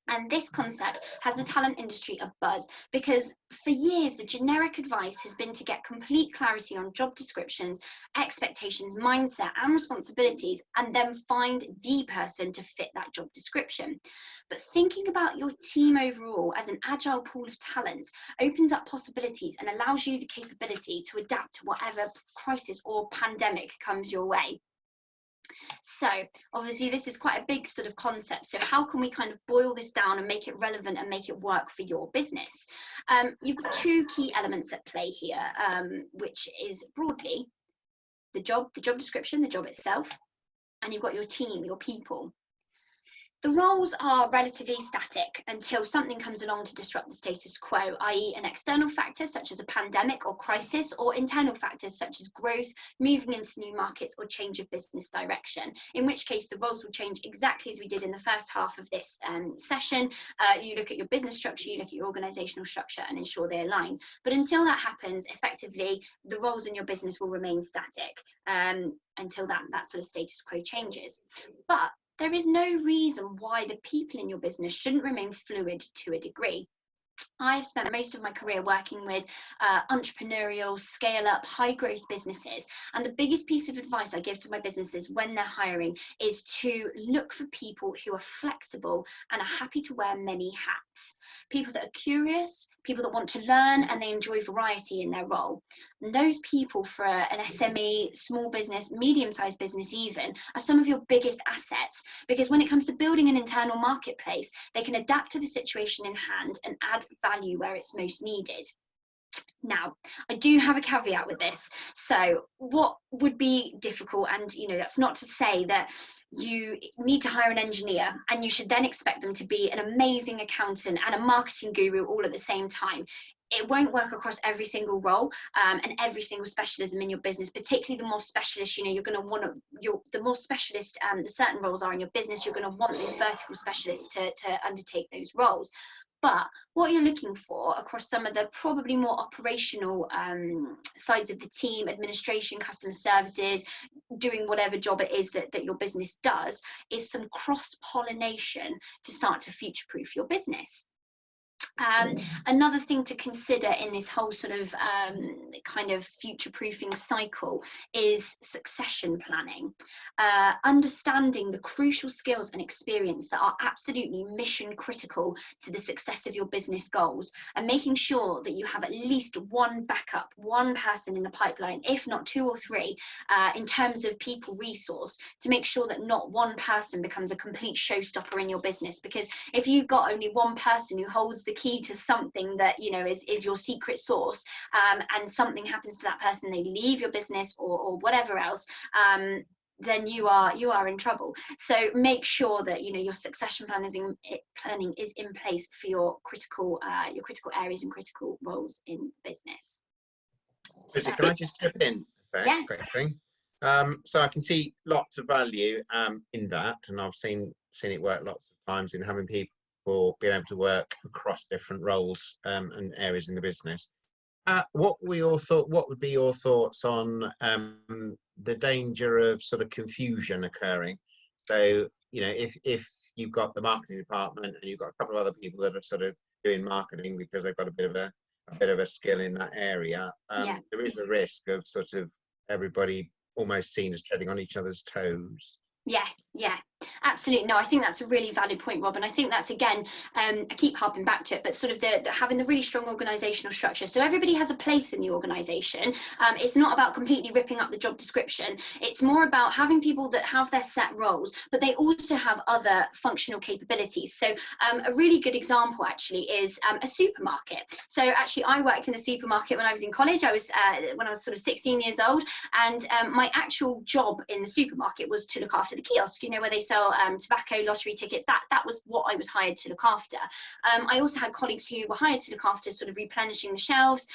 And this concept has the talent industry abuzz because for years, the generic advice has been to get complete clarity on job descriptions, expectations, mindset, and responsibilities, and then find the person to fit that job description. But thinking about your team overall as an agile pool of talent opens up possibilities and allows you the capability to adapt to whatever crisis or pandemic comes your way. So obviously this is quite a big sort of concept. So how can we kind of boil this down and make it relevant and make it work for your business? You've got two key elements at play here, which is broadly the job description, the job itself, and you've got your team, your people. The roles are relatively static until something comes along to disrupt the status quo, i.e. an external factor such as a pandemic or crisis, or internal factors such as growth, moving into new markets, or change of business direction, in which case the roles will change exactly as we did in the first half of this session. You look at your business structure, you look at your organisational structure and ensure they align. But until that happens, effectively, the roles in your business will remain static until that sort of status quo changes. But there is no reason why the people in your business shouldn't remain fluid to a degree. I've spent most of my career working with entrepreneurial, scale-up, high-growth businesses. And the biggest piece of advice I give to my businesses when they're hiring is to look for people who are flexible and are happy to wear many hats. People that are curious, people that want to learn, and they enjoy variety in their role. And those people for an SME, small business, medium-sized business even, are some of your biggest assets, because when it comes to building an internal marketplace, they can adapt to the situation in hand and add value where it's most needed. Now, I do have a caveat with this. So what would be difficult, and that's not to say that you need to hire an engineer and you should then expect them to be an amazing accountant and a marketing guru all at the same time. it won't work across every single role and every single specialism in your business, particularly the more specialist, you know, you're going to want to, the more specialist the certain roles are in your business, you're going to want these vertical specialists to undertake those roles. But what you're looking for across some of the probably more operational sides of the team, administration, customer services, doing whatever job it is that your business does, is some cross-pollination to start to future-proof your business. Another thing to consider in this whole sort of kind of future-proofing cycle is succession planning. Understanding the crucial skills and experience that are absolutely mission critical to the success of your business goals, and making sure that you have at least one backup, one person in the pipeline, if not 2 or 3, in terms of people resource, to make sure that not one person becomes a complete showstopper in your business. Because if you've got only one person who holds the key to something that, you know, is your secret sauce, and something happens to that person, they leave your business or whatever else, then you are in trouble. So make sure that, you know, your succession planning is in place for your critical areas and critical roles in business. Lizzie, can I just chip in Yeah. quickly? So I can see lots of value in that, and I've seen it work lots of times in having people be able to work across different roles and areas in the business. What would be your thoughts on the danger of sort of confusion occurring? So, you know, if you've got the marketing department and you've got a couple of other people that are sort of doing marketing because they've got a bit of a skill in that area, there is a risk of sort of everybody almost seen as treading on each other's toes. Yeah, absolutely. No, I think that's a really valid point, Rob, and I think that's, again, I keep harping back to it, but sort of the having the really strong organizational structure, so everybody has a place in the organization. It's not about completely ripping up the job description. It's more about having people that have their set roles, but they also have other functional capabilities. So a really good example actually is a supermarket. So actually I worked in a supermarket when I was in college. I was when I was sort of 16 years old, and my actual job in the supermarket was to look after the kiosk, you know, where they sell tobacco, lottery tickets. That was what I was hired to look after. I also had colleagues who were hired to look after sort of replenishing the shelves,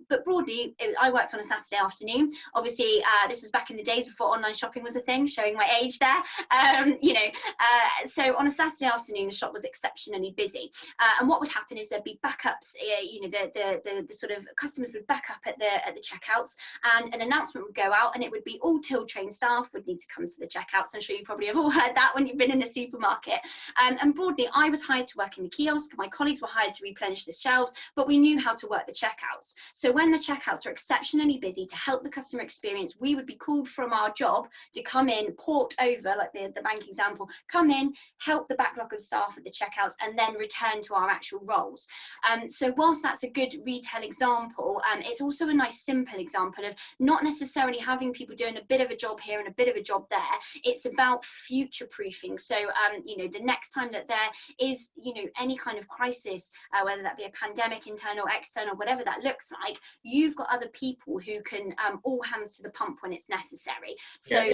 but broadly I worked on a Saturday afternoon. Obviously this was back in the days before online shopping was a thing, showing my age there. You know, so on a Saturday afternoon the shop was exceptionally busy, and what would happen is there'd be backups, you know, the sort of customers would back up at the checkouts, and an announcement would go out, and it would be all till trained staff would need to come to the checkouts. I'm sure you probably have all heard that when you've been in a supermarket. And broadly, I was hired to work in the kiosk. My colleagues were hired to replenish the shelves, but we knew how to work the checkouts. So when the checkouts are exceptionally busy, to help the customer experience, we would be called from our job to come in, port over, like the bank example, come in, help the backlog of staff at the checkouts, and then return to our actual roles. So whilst that's a good retail example, it's also a nice simple example of not necessarily having people doing a bit of a job here and a bit of a job there. It's about future proofing. So you know, the next time that there is, you know, any kind of crisis, whether that be a pandemic, internal, external, whatever that looks like, you've got other people who can all hands to the pump when it's necessary. So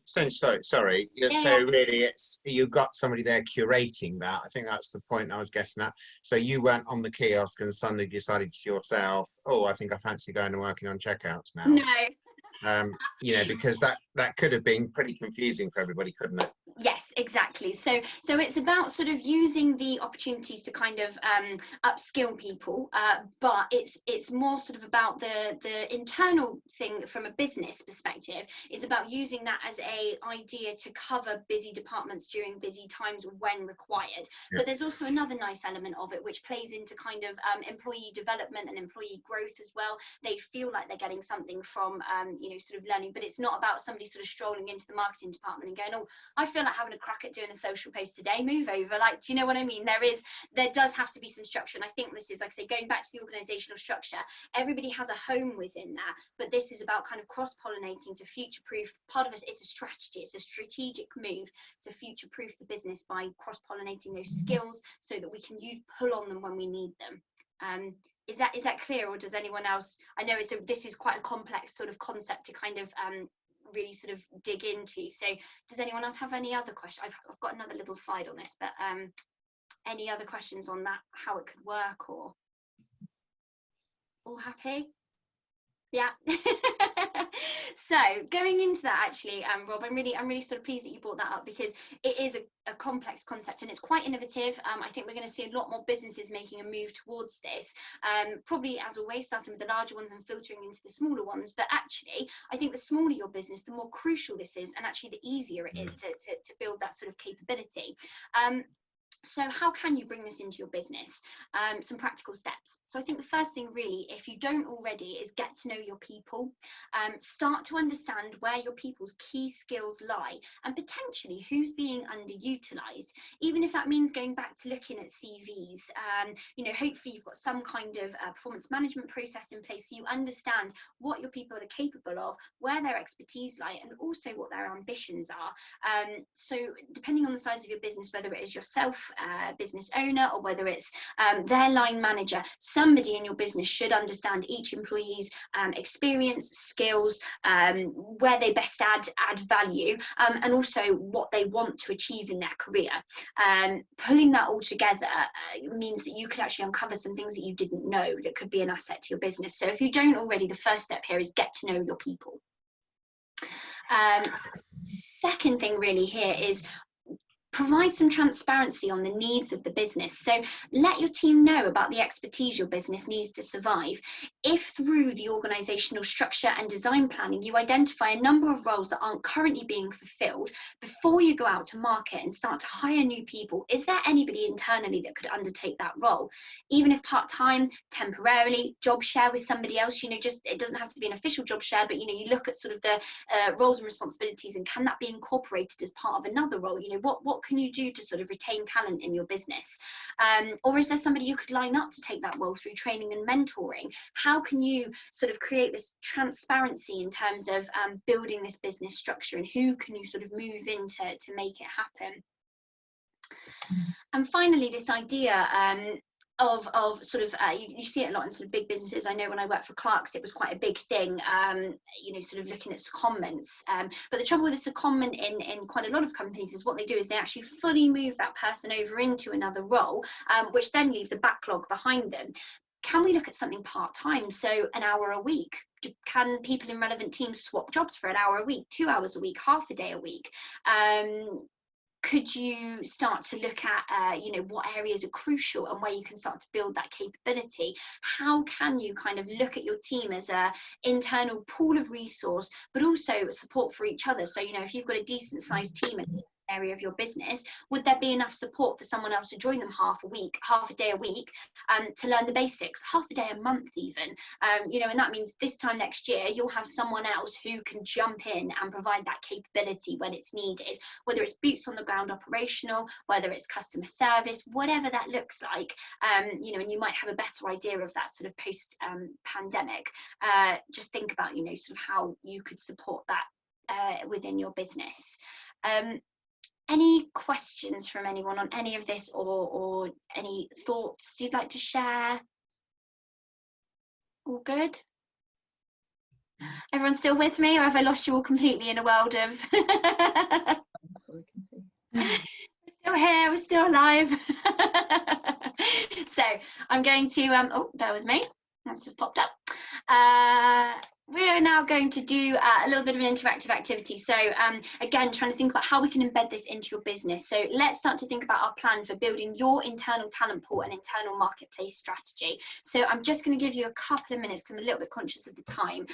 sorry. So really it's, you've got somebody there curating that. I think that's the point I was getting at. So you weren't on the kiosk and suddenly decided to yourself, oh, I think I fancy going and working on checkouts now. No. You know, because that could have been pretty confusing for everybody, couldn't it? Yes, exactly. So it's about sort of using the opportunities to kind of upskill people, but it's more sort of about the internal thing from a business perspective. Is about using that as a idea to cover busy departments during busy times when required. Yeah. But there's also another nice element of it which plays into kind of employee development and employee growth as well. They feel like they're getting something from you know, sort of learning, but it's not about somebody sort of strolling into the marketing department and going, oh, I feel like having a crack at doing a social post today, move over. Like, do you know what I mean? There does have to be some structure, and I think this is, like I say, going back to the organizational structure, everybody has a home within that, but this is about kind of cross-pollinating to future-proof. Part of it is a strategy, it's a strategic move to future-proof the business by cross-pollinating those skills so that we can pull on them when we need them. Is that clear, or does anyone else? I know this is quite a complex sort of concept to kind of really sort of dig into. So does anyone else have any other questions? I've got another little slide on this, but any other questions on that, how it could work? Or All happy? Yeah. So going into that, actually, Rob, I'm really sort of pleased that you brought that up, because it is a complex concept and it's quite innovative. I think we're going to see a lot more businesses making a move towards this, probably, as always, starting with the larger ones and filtering into the smaller ones. But actually, I think the smaller your business, the more crucial this is, and actually the easier it is to build that sort of capability. So how can you bring this into your business? Some practical steps. So I think the first thing, really, if you don't already, is get to know your people. Start to understand where your people's key skills lie, and potentially who's being underutilized, even if that means going back to looking at CVs. You know, hopefully you've got some kind of performance management process in place, so you understand what your people are capable of, where their expertise lie, and also what their ambitions are. So depending on the size of your business, whether it is yourself, business owner, or whether it's their line manager, somebody in your business should understand each employee's experience, skills, where they best add value, and also what they want to achieve in their career. Pulling that all together means that you could actually uncover some things that you didn't know that could be an asset to your business. So if you don't already, the first step here is get to know your people. Second thing really here is provide some transparency on the needs of the business. So let your team know about the expertise your business needs to survive. If through the organizational structure and design planning, you identify a number of roles that aren't currently being fulfilled, before you go out to market and start to hire new people, is there anybody internally that could undertake that role? Even if part-time, temporarily, job share with somebody else, you know, just, it doesn't have to be an official job share, but, you know, you look at sort of the roles and responsibilities, and can that be incorporated as part of another role? You know, what can you do to sort of retain talent in your business? Or is there somebody you could line up to take that role through training and mentoring? How can you sort of create this transparency in terms of building this business structure, and who can you sort of move in to make it happen? And finally, this idea of sort of, you see it a lot in sort of big businesses. I know when I worked for Clark's, it was quite a big thing, you know, sort of looking at secondments. But the trouble with a secondment in quite a lot of companies is what they do is they actually fully move that person over into another role, which then leaves a backlog behind them. Can we look at something part-time? So an hour a week. Can people in relevant teams swap jobs for an hour a week, 2 hours a week, half a day a week? Could you start to look at, you know, what areas are crucial and where you can start to build that capability? How can you kind of look at your team as a internal pool of resource, but also support for each other? So, you know, if you've got a decent sized team in this area of your business, would there be enough support for someone else to join them half a day a week, to learn the basics, half a day a month even? You know, and that means this time next year, you'll have someone else who can jump in and provide that capability when it's needed, whether it's boots on the ground operational, whether it's customer service, whatever that looks like. You know, and you might have a better idea of that sort of post pandemic. Just think about, you know, sort of how you could support that within your business. Any questions from anyone on any of this, or any thoughts you'd like to share? All good? Everyone still with me, or have I lost you all completely in a world of still here, we're still alive? So I'm going to oh, bear with me, that's just popped up. We're now going to do a little bit of an interactive activity. So again, trying to think about how we can embed this into your business. So let's start to think about our plan for building your internal talent pool and internal marketplace strategy. So I'm just going to give you a couple of minutes because I'm a little bit conscious of the time.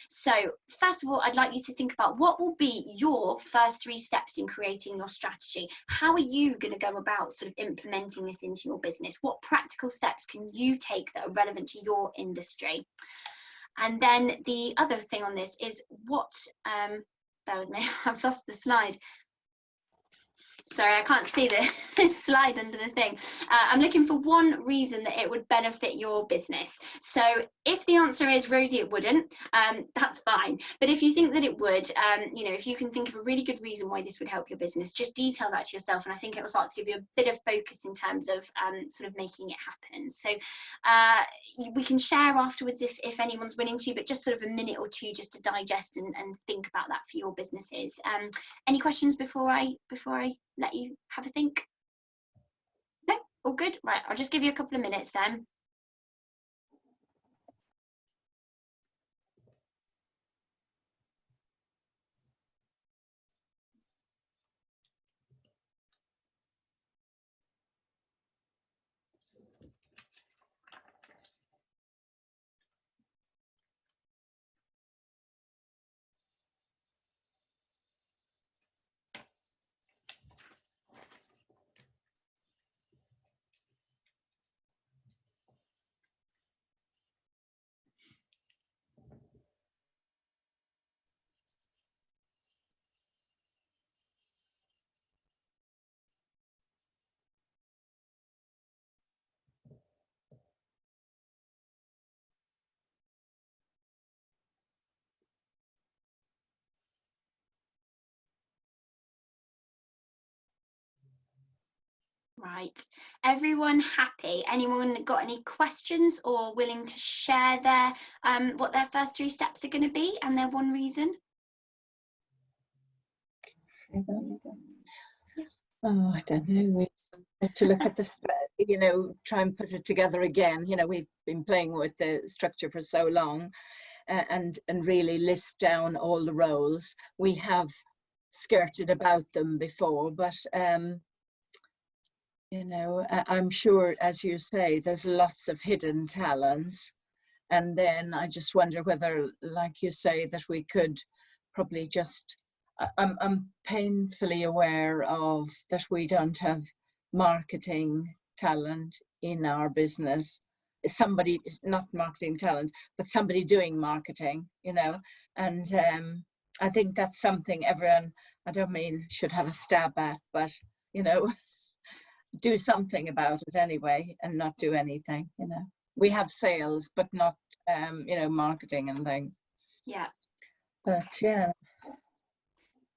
So first of all, I'd like you to think about what will be your first 3 steps in creating your strategy. How are you going to go about sort of implementing this into your business? What practical steps can you take that are relevant to your industry? And then the other thing on this is what, bear with me, I've lost the slide. Sorry, I can't see the slide under the thing. I'm looking for one reason that it would benefit your business. So if the answer is, Rosie, it wouldn't, that's fine. But if you think that it would, you know, if you can think of a really good reason why this would help your business, just detail that to yourself. And I think it will start to give you a bit of focus in terms of sort of making it happen. So we can share afterwards if anyone's willing to, but just sort of a minute or two just to digest and think about that for your businesses. Any questions before I let you have a think? No? All good? Right, I'll just give you a couple of minutes then. Right, everyone happy? Anyone got any questions or willing to share their what their first 3 steps are going to be and their one reason? Oh, I don't know. We have to look at this, you know, try and put it together again. You know, we've been playing with the structure for so long, and really list down all the roles. We have skirted about them before, but you know, I'm sure, as you say, there's lots of hidden talents. And then I just wonder whether, like you say, that we could probably just, I'm painfully aware of that we don't have marketing talent in our business. Somebody, not marketing talent, but somebody doing marketing, you know. And I think that's something everyone, I don't mean should have a stab at, but, you know, do something about it anyway, and not do anything, you know. We have sales, but not, you know, marketing and things. Yeah. But yeah.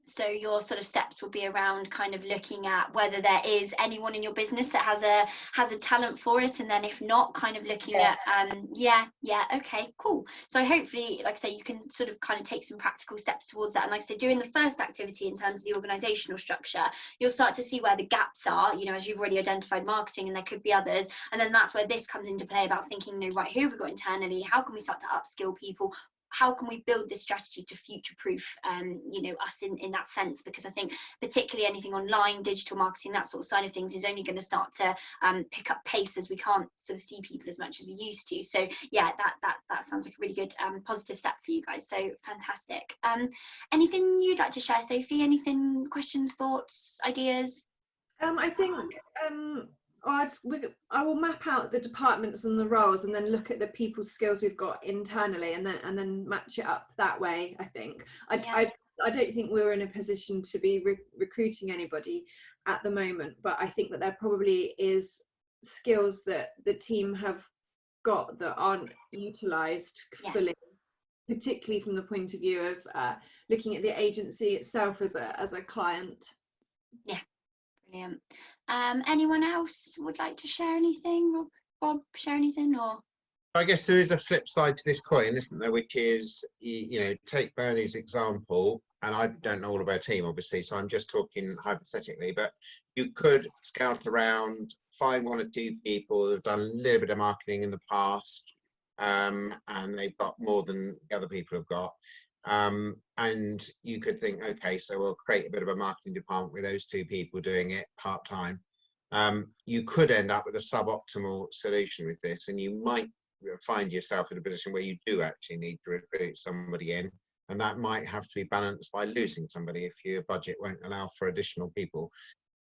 So your sort of steps will be around kind of looking at whether there is anyone in your business that has a talent for it, and then if not, kind of looking at okay, cool. So hopefully, like I say, you can sort of kind of take some practical steps towards that. And like I say, doing the first activity in terms of the organizational structure, you'll start to see where the gaps are, you know, as you've already identified marketing, and there could be others. And then that's where this comes into play about thinking, you know, right, who have we got internally? How can we start to upskill people? How can we build this strategy to future-proof, you know, us in that sense? Because I think particularly anything online, digital marketing, that sort of side of things is only going to start to pick up pace as we can't sort of see people as much as we used to. So yeah, that sounds like a really good positive step for you guys. So fantastic. Anything you'd like to share, Sophie? Anything, questions, thoughts, ideas? I think I will map out the departments and the roles, and then look at the people skills we've got internally, and then match it up that way. I think I don't think we're in a position to be recruiting anybody at the moment, but I think that there probably is skills that the team have got that aren't utilised fully, particularly from the point of view of looking at the agency itself as a client. Yeah. Brilliant. Anyone else would like to share anything? Rob, share anything? Or I guess there is a flip side to this coin, isn't there? Which is, you know, take Bernie's example, and I don't know all of our team, obviously, so I'm just talking hypothetically, but you could scout around, find 1 or 2 people who've done a little bit of marketing in the past, and they've got more than the other people have got. And you could think, okay, so we'll create a bit of a marketing department with those 2 people doing it part-time. You could end up with a suboptimal solution with this, and you might find yourself in a position where you do actually need to recruit somebody in, and that might have to be balanced by losing somebody if your budget won't allow for additional people.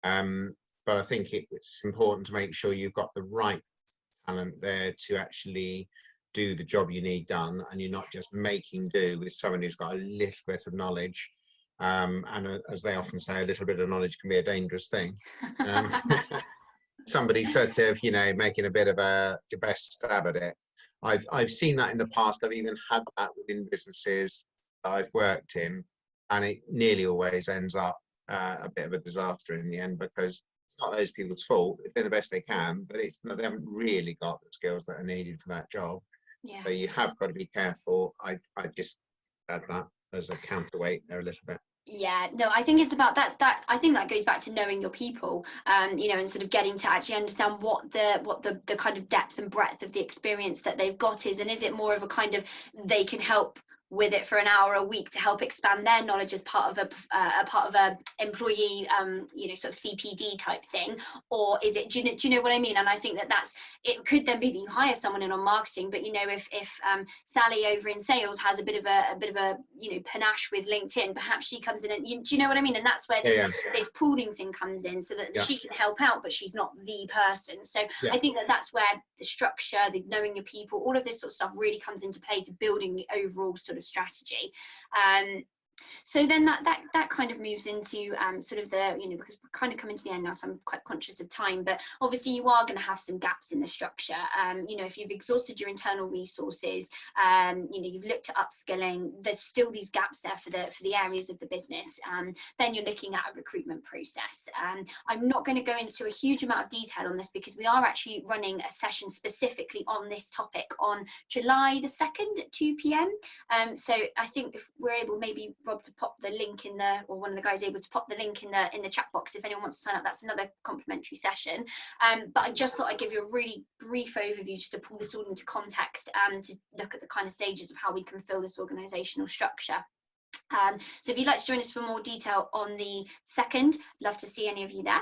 But I think it's important to make sure you've got the right talent there to actually do the job you need done, and you're not just making do with someone who's got a little bit of knowledge, and as they often say, a little bit of knowledge can be a dangerous thing. Somebody sort of, you know, making a bit of your best stab at it. I've seen that in the past. I've even had that within businesses that I've worked in, and it nearly always ends up a bit of a disaster in the end, because it's not those people's fault. They're the best they can, but they haven't really got the skills that are needed for that job. yeah. So you have got to be careful. I just add that as a counterweight there a little bit. Yeah, no, I think it's about that. I think that goes back to knowing your people, you know, and sort of getting to actually understand what the kind of depth and breadth of the experience that they've got is, and is it more of a kind of they can help with it for an hour a week to help expand their knowledge as part of a employee you know, sort of CPD type thing, or is it, do you know what I mean? And I think that it could then be that you hire someone in on marketing, but you know, if Sally over in sales has a bit of a you know, panache with LinkedIn, perhaps she comes in and do you know what I mean? And that's where this pooling thing comes in, so that she can help out, but she's not the person. So I think that's where the structure, the knowing your people, all of this sort of stuff really comes into play to building the overall sort of strategy. So then that kind of moves into sort of the, because we're kind of coming to the end now, so I'm quite conscious of time, but obviously you are going to have some gaps in the structure. If you've exhausted your internal resources, you've looked at upskilling, there's still these gaps there for the areas of the business. Then you're looking at a recruitment process. I'm not going to go into a huge amount of detail on this because we are actually running a session specifically on this topic on July the 2nd at 2 p.m. So I think if we're able, maybe Rob, to pop the link in the, or one of the guys able to pop the link in the chat box if anyone wants to sign up. That's another complimentary session. But I just thought I'd give you a really brief overview just to pull this all into context and to look at the kind of stages of how we can fill this organisational structure. So if you'd like to join us for more detail on the 2nd, love to see any of you there.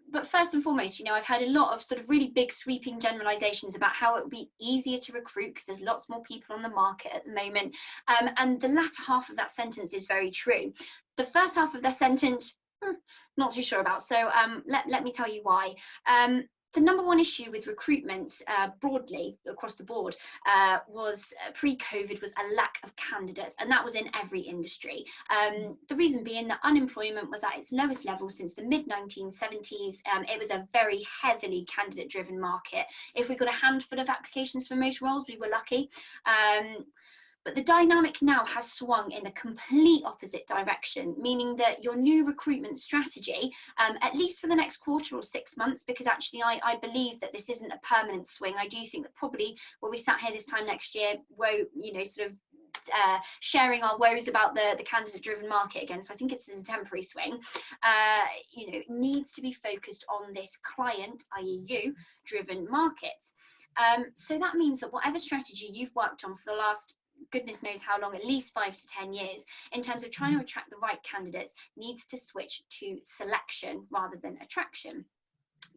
But first and foremost, I've heard a lot of sort of really big sweeping generalizations about how it would be easier to recruit because there's lots more people on the market at the moment. And the latter half of that sentence is very true. The first half of the sentence, not too sure about. So let me tell you why. The number one issue with recruitment broadly across the board was pre-COVID was a lack of candidates, and that was in every industry. The reason being that unemployment was at its lowest level since the mid-1970s. It was a very heavily candidate-driven market. If we got a handful of applications for most roles, we were lucky. But the dynamic now has swung in the complete opposite direction, meaning that your new recruitment strategy, at least for the next quarter or 6 months, because actually I believe that this isn't a permanent swing. I do think that probably when we sat here this time next year, sharing our woes about the candidate-driven market again. So I think it's a temporary swing. Needs to be focused on this client, i.e. you, driven market. So that means that whatever strategy you've worked on for the last goodness knows how long, at least 5 to 10 years, in terms of trying to attract the right candidates, needs to switch to selection rather than attraction.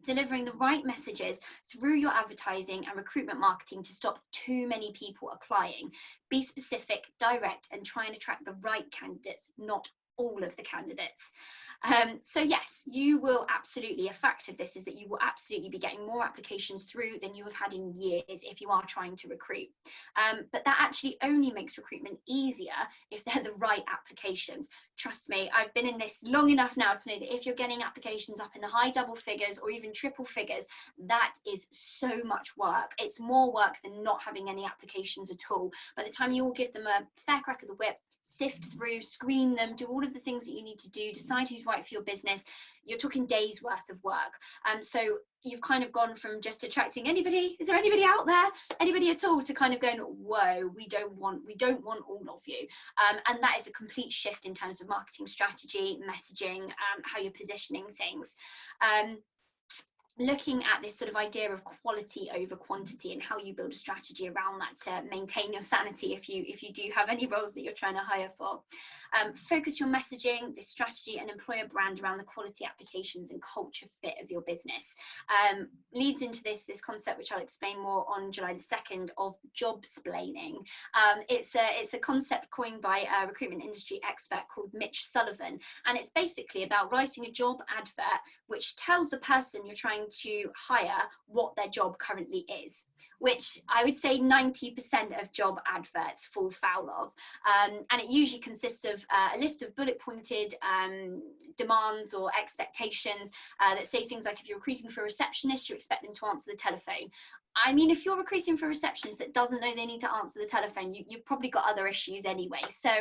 Delivering the right messages through your advertising and recruitment marketing to stop too many people applying. Be specific, direct, and try and attract the right candidates, not all of the candidates. So yes, you will absolutely, a fact of this is that you will absolutely be getting more applications through than you have had in years if you are trying to recruit. But that actually only makes recruitment easier if they're the right applications. Trust me, I've been in this long enough now to know that if you're getting applications up in the high double figures or even triple figures, that is so much work. It's more work than not having any applications at all. By the time you all give them a fair crack of the whip, sift through, screen them, do all of the things that you need to do, decide who's right for your business, you're talking days worth of work. So you've kind of gone from just attracting anybody, is there anybody out there, anybody at all, to kind of going, whoa, we don't want all of you. And that is a complete shift in terms of marketing strategy, messaging, how you're positioning things. Looking at this sort of idea of quality over quantity and how you build a strategy around that to maintain your sanity if you do have any roles that you're trying to hire for. Focus your messaging, this strategy and employer brand around the quality applications and culture fit of your business. Leads into this concept, which I'll explain more on July the 2nd, of job-splaining. It's a concept coined by a recruitment industry expert called Mitch Sullivan, and it's basically about writing a job advert which tells the person you're trying to hire what their job currently is, which I would say 90% of job adverts fall foul of. And it usually consists of a list of bullet pointed demands or expectations that say things like, if you're recruiting for a receptionist, you expect them to answer the telephone. I mean, if you're recruiting for a receptionist that doesn't know they need to answer the telephone, you've probably got other issues anyway. So,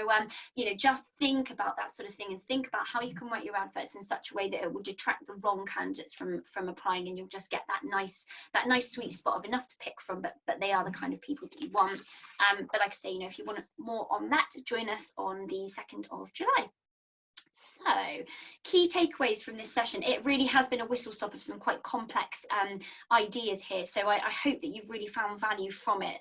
just think about that sort of thing and think about how you can write your adverts in such a way that it will detract the wrong candidates from applying, and you'll just get that nice sweet spot of enough to pick from, but they are the kind of people that you want. But like I say, if you want more on that, join us on the 2nd of July. So, key takeaways from this session. It really has been a whistle stop of some quite complex ideas here. So I hope that you've really found value from it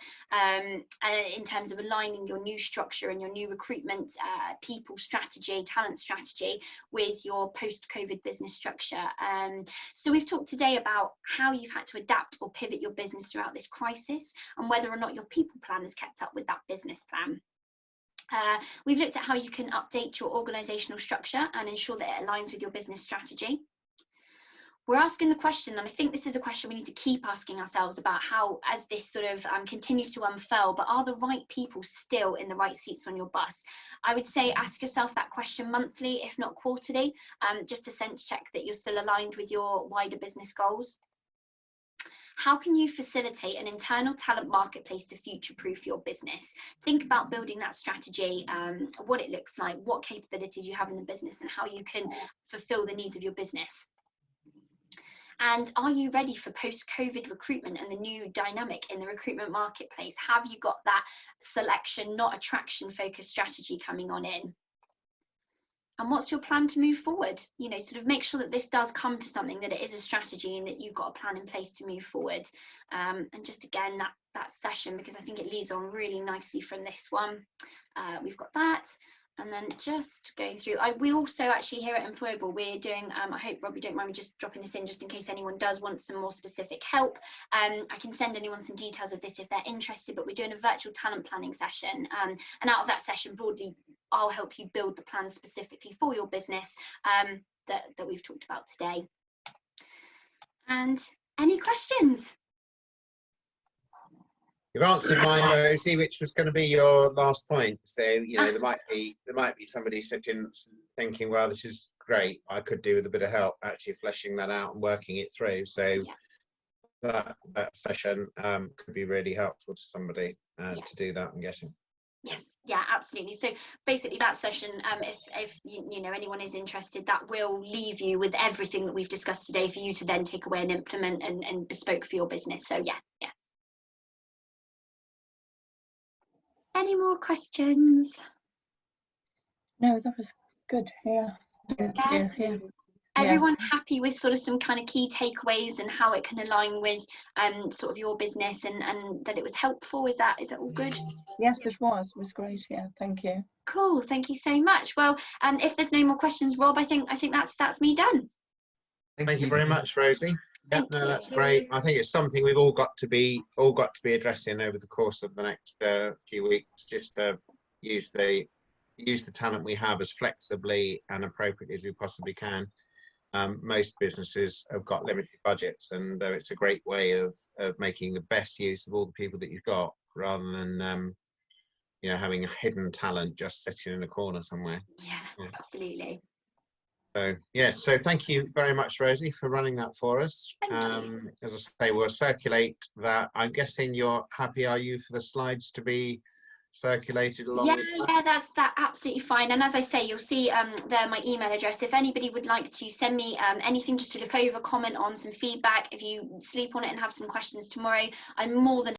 in terms of aligning your new structure and your new recruitment people strategy, talent strategy with your post-COVID business structure. So we've talked today about how you've had to adapt or pivot your business throughout this crisis and whether or not your people plan has kept up with that business plan. We've looked at how you can update your organisational structure and ensure that it aligns with your business strategy. we're asking the question, and I think this is a question we need to keep asking ourselves about how, as this sort of continues to unfurl, but are the right people still in the right seats on your bus? I would say ask yourself that question monthly, if not quarterly, just to sense check that you're still aligned with your wider business goals. How can you facilitate an internal talent marketplace to future-proof your business? Think about building that strategy, what it looks like, what capabilities you have in the business, and how you can fulfill the needs of your business. And are you ready for post-COVID recruitment and the new dynamic in the recruitment marketplace? Have you got that selection, not attraction focused strategy coming on in? And what's your plan to move forward? You know, sort of make sure that this does come to something, that it is a strategy and that you've got a plan in place to move forward. And just again, that session, because I think it leads on really nicely from this one. We've got that. And then just going through, we also actually here at Mployable, we're doing, I hope Rob, you don't mind me just dropping this in just in case anyone does want some more specific help. I can send anyone some details of this if they're interested, but we're doing a virtual talent planning session. And out of that session, broadly, I'll help you build the plan specifically for your business that we've talked about today. And any questions? You've answered mine, Rosie, which was going to be your last point. So, you know, there might be somebody sitting thinking, well, this is great. I could do with a bit of help actually fleshing that out and working it through. So that session could be really helpful to somebody to do that, I'm guessing. Yes, yeah, absolutely. So basically that session, if you know anyone is interested, that will leave you with everything that we've discussed today for you to then take away and implement and bespoke for your business. So yeah. Any more questions? No, that was good. Yeah. Thank you. Everyone happy with sort of some kind of key takeaways and how it can align with sort of your business and that it was helpful? Is that all good? Yes, it was. It was great. Yeah, thank you. Cool. Thank you so much. Well, if there's no more questions, Rob, I think that's me done. Thank you very much, Rosie. Yeah, no, that's great. I think it's something we've all got to be addressing over the course of the next few weeks. Just use the talent we have as flexibly and appropriately as we possibly can. Most businesses have got limited budgets, and it's a great way of making the best use of all the people that you've got, rather than you know, having a hidden talent just sitting in a corner somewhere. Yeah, absolutely. So yes, so thank you very much, Rosie, for running that for us. Thank you. As I say, we'll circulate that. I'm guessing you're happy, are you, for the slides to be circulated along with that? Yeah, that's absolutely fine. And as I say, you'll see there my email address. If anybody would like to send me anything just to look over, comment on, some feedback, if you sleep on it and have some questions tomorrow, I'm more than